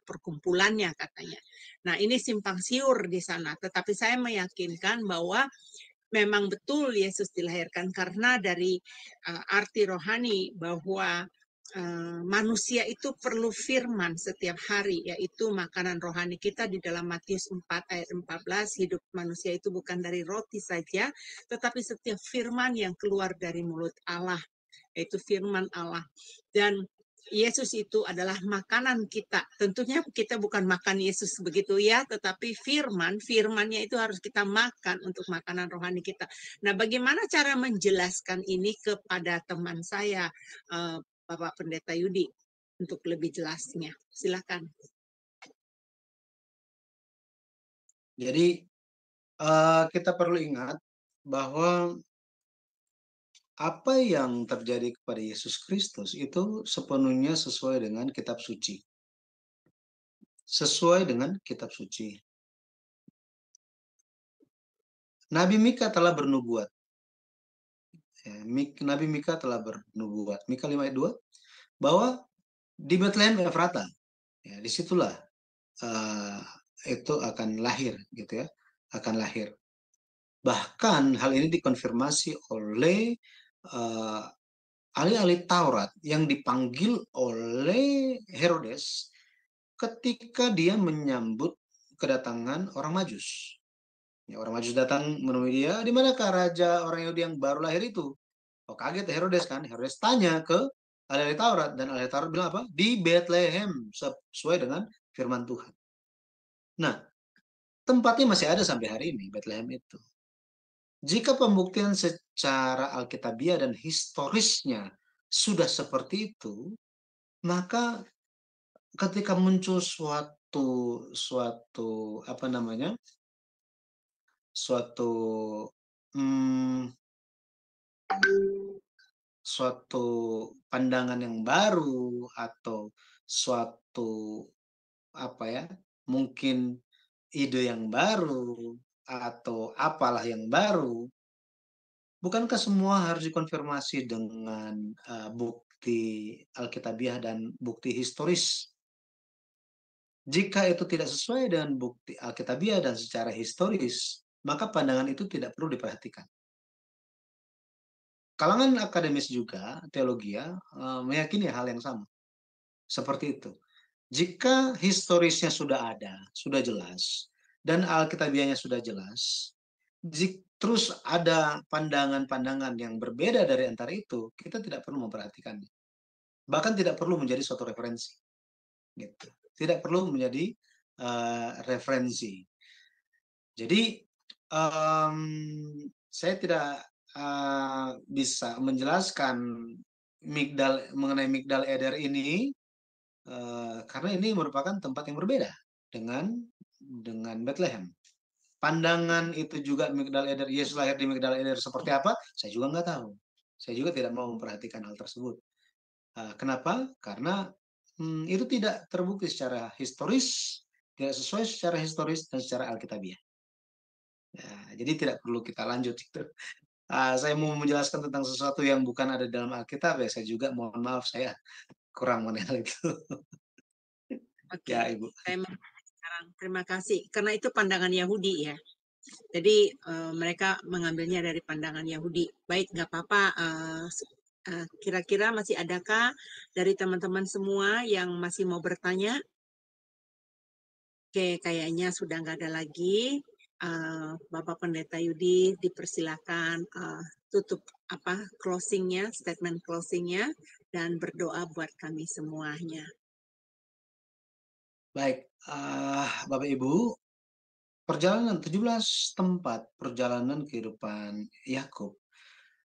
perkumpulannya katanya. Nah, ini simpang siur di sana, tetapi saya meyakinkan bahwa memang betul Yesus dilahirkan karena dari arti rohani bahwa manusia itu perlu firman setiap hari, yaitu makanan rohani kita di dalam Matius 4 ayat 14, hidup manusia itu bukan dari roti saja, tetapi setiap firman yang keluar dari mulut Allah, yaitu firman Allah. Dan Yesus itu adalah makanan kita. Tentunya kita bukan makan Yesus begitu ya, tetapi firmannya itu harus kita makan untuk makanan rohani kita. Nah, bagaimana cara menjelaskan ini kepada teman saya, Bapak Pendeta Yudi, untuk lebih jelasnya? Silakan. Jadi kita perlu ingat bahwa apa yang terjadi kepada Yesus Kristus itu sepenuhnya sesuai dengan kitab suci. Sesuai dengan kitab suci. Nabi Mika telah bernubuat. Ya, Nabi Mika telah bernubuat. Mika 5 ayat 2 bahwa di Bethlehem Efrata, ya, disitulah itu akan lahir, gitu ya, akan lahir. Bahkan hal ini dikonfirmasi oleh ahli-ahli Taurat yang dipanggil oleh Herodes ketika dia menyambut kedatangan orang Majus. Ya, orang Majus datang menemui dia, di manakah raja orang Yahudi yang baru lahir itu? Oh, kaget Herodes kan? Herodes tanya ke ahli Taurat, dan ahli Taurat bilang apa? Di Bethlehem, sesuai dengan firman Tuhan. Nah, tempatnya masih ada sampai hari ini, Bethlehem itu. Jika pembuktian secara alkitabiah dan historisnya sudah seperti itu, maka ketika muncul suatu apa namanya? Suatu hmm, suatu pandangan yang baru atau suatu apa ya? Mungkin ide yang baru atau apalah yang baru, bukankah semua harus dikonfirmasi dengan bukti alkitabiah dan bukti historis? Jika itu tidak sesuai dengan bukti alkitabiah dan secara historis, maka pandangan itu tidak perlu diperhatikan. Kalangan akademis juga, teologi meyakini hal yang sama. Seperti itu. Jika historisnya sudah ada, sudah jelas, dan alkitabiahnya sudah jelas, terus ada pandangan-pandangan yang berbeda dari antara itu, kita tidak perlu memperhatikannya. Bahkan tidak perlu menjadi suatu referensi. Gitu. Tidak perlu menjadi referensi. Jadi saya tidak bisa menjelaskan mengenai Migdal Eder ini karena ini merupakan tempat yang berbeda dengan Bethlehem. Pandangan itu juga Migdal Eder, Yesus lahir di Migdal Eder seperti apa? Saya juga nggak tahu. Saya juga tidak mau memperhatikan hal tersebut. Kenapa? Karena itu tidak terbukti secara historis, tidak sesuai secara historis dan secara alkitabiah. Ya, jadi tidak perlu kita lanjut itu. Saya mau menjelaskan tentang sesuatu yang bukan ada dalam Alkitab, ya saya juga mohon maaf saya kurang mengenal itu. Oke, Ya, Ibu. saya sekarang terima kasih karena itu pandangan Yahudi ya. Jadi mereka mengambilnya dari pandangan Yahudi. Baik, nggak apa-apa. Kira-kira masih adakah dari teman-teman semua yang masih mau bertanya? Oke, kayaknya sudah nggak ada lagi. Bapak Pendeta Yudi dipersilakan tutup closingnya, statement closingnya, dan berdoa buat kami semuanya. Baik, Bapak Ibu, perjalanan 17 tempat perjalanan kehidupan Yakub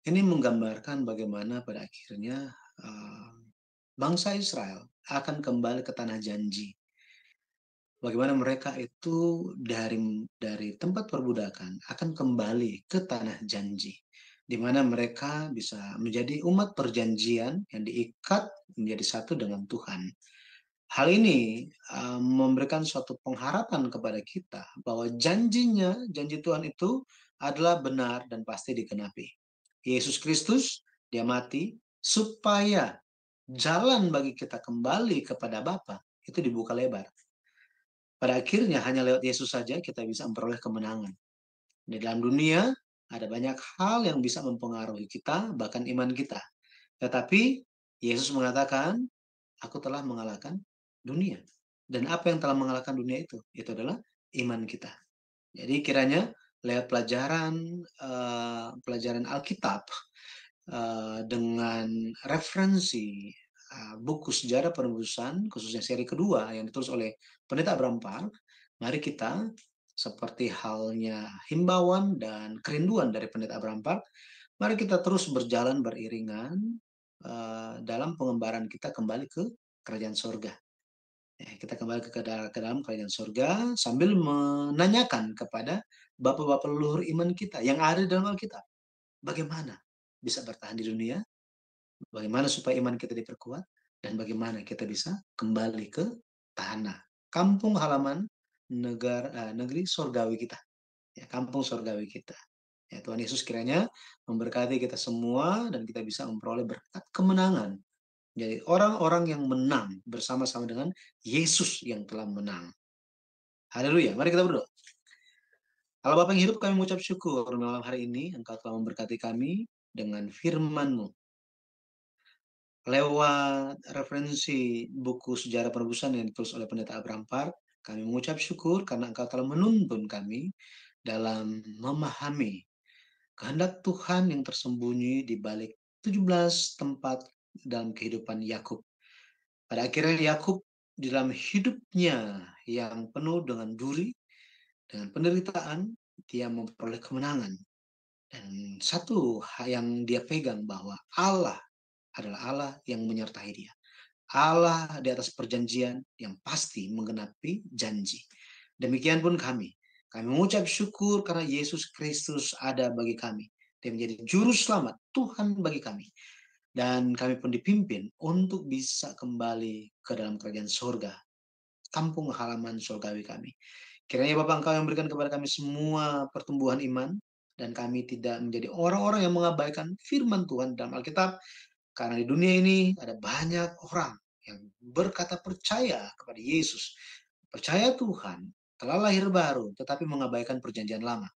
ini menggambarkan bagaimana pada akhirnya bangsa Israel akan kembali ke tanah janji. Bagaimana mereka itu dari tempat perbudakan akan kembali ke tanah janji, di mana mereka bisa menjadi umat perjanjian yang diikat menjadi satu dengan Tuhan. Hal ini memberikan suatu pengharapan kepada kita bahwa janji Tuhan itu adalah benar dan pasti dikenapi. Yesus Kristus, dia mati supaya jalan bagi kita kembali kepada Bapa itu dibuka lebar. Pada akhirnya hanya lewat Yesus saja kita bisa memperoleh kemenangan. Di dalam dunia ada banyak hal yang bisa mempengaruhi kita, bahkan iman kita. Tetapi Yesus mengatakan, aku telah mengalahkan dunia. Dan apa yang telah mengalahkan dunia itu? Itu adalah iman kita. Jadi kiranya lewat pelajaran Alkitab dengan referensi buku sejarah penebusan, khususnya seri kedua yang ditulis oleh Pendeta Abraham Park, mari kita seperti halnya himbauan dan kerinduan dari Pendeta Abraham Park, mari kita terus berjalan beriringan dalam pengembaraan kita kembali ke kerajaan surga. Kita kembali ke dalam kerajaan surga sambil menanyakan kepada bapak-bapak leluhur iman kita yang ada di dalam Alkitab, bagaimana bisa bertahan di dunia, bagaimana supaya iman kita diperkuat, dan bagaimana kita bisa kembali ke tanah, kampung halaman, negeri surgawi kita. Ya, kampung surgawi kita. Ya, Tuhan Yesus kiranya memberkati kita semua dan kita bisa memperoleh berkat kemenangan. Jadi orang-orang yang menang bersama-sama dengan Yesus yang telah menang. Haleluya. Mari kita berdoa. Allah Bapa yang hidup, kami mengucap syukur malam hari ini Engkau telah memberkati kami dengan firman-Mu. Lewat referensi buku sejarah penebusan yang ditulis oleh Pendeta Abraham Park, kami mengucap syukur karena Engkau telah menuntun kami dalam memahami kehendak Tuhan yang tersembunyi di balik 17 tempat dalam kehidupan Yakub. Pada akhirnya Yakub di dalam hidupnya yang penuh dengan duri, dengan penderitaan, dia memperoleh kemenangan. Dan satu hal yang dia pegang bahwa Allah adalah Allah yang menyertai dia. Allah di atas perjanjian yang pasti menggenapi janji. Demikian pun kami. Kami mengucap syukur karena Yesus Kristus ada bagi kami. Dia menjadi juru selamat Tuhan bagi kami. Dan kami pun dipimpin untuk bisa kembali ke dalam kerajaan surga, kampung halaman surgawi kami. Kiranya Bapak Engkau yang berikan kepada kami semua pertumbuhan iman, dan kami tidak menjadi orang-orang yang mengabaikan firman Tuhan dalam Alkitab, karena di dunia ini ada banyak orang yang berkata percaya kepada Yesus, percaya Tuhan, telah lahir baru, tetapi mengabaikan perjanjian lama.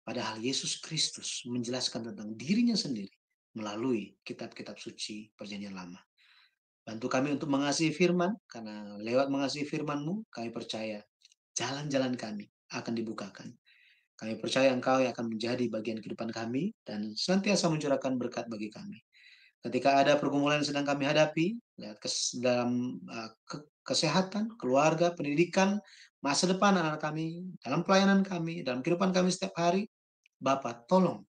Padahal Yesus Kristus menjelaskan tentang dirinya sendiri melalui kitab-kitab suci perjanjian lama. Bantu kami untuk mengasihi firman, karena lewat mengasihi firman-Mu, kami percaya jalan-jalan kami akan dibukakan. Kami percaya Engkau yang akan menjadi bagian kehidupan kami dan senantiasa mencurahkan berkat bagi kami. Ketika ada pergumulan yang sedang kami hadapi, dalam kesehatan, keluarga, pendidikan, masa depan anak kami, dalam pelayanan kami, dalam kehidupan kami setiap hari, Bapa, tolong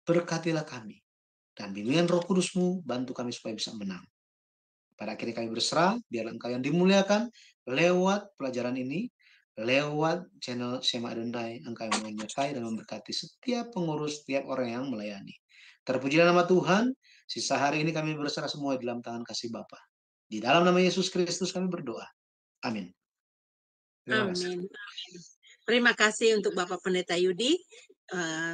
berkatilah kami. Dan bimbingan Roh Kudus-Mu bantu kami supaya bisa menang. Pada akhirnya kami berserah, biarlah Engkau yang dimuliakan lewat pelajaran ini, lewat channel Shema Adonai, Engkau yang menyertai dan memberkati setiap pengurus, setiap orang yang melayani. Terpujilah nama Tuhan, sisa hari ini kami berserah semua di dalam tangan kasih Bapa. Di dalam nama Yesus Kristus kami berdoa. Amin. Terima kasih. Amin. Terima kasih untuk Bapak Pendeta Yudi.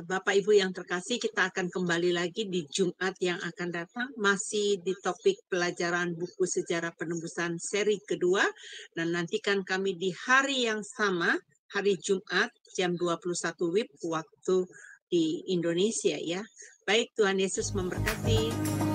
Bapak Ibu yang terkasih, kita akan kembali lagi di Jumat yang akan datang, masih di topik pelajaran buku sejarah penebusan seri kedua, dan nantikan kami di hari yang sama, hari Jumat jam 21 WIB waktu di Indonesia ya. Baik, Tuhan Yesus memberkati.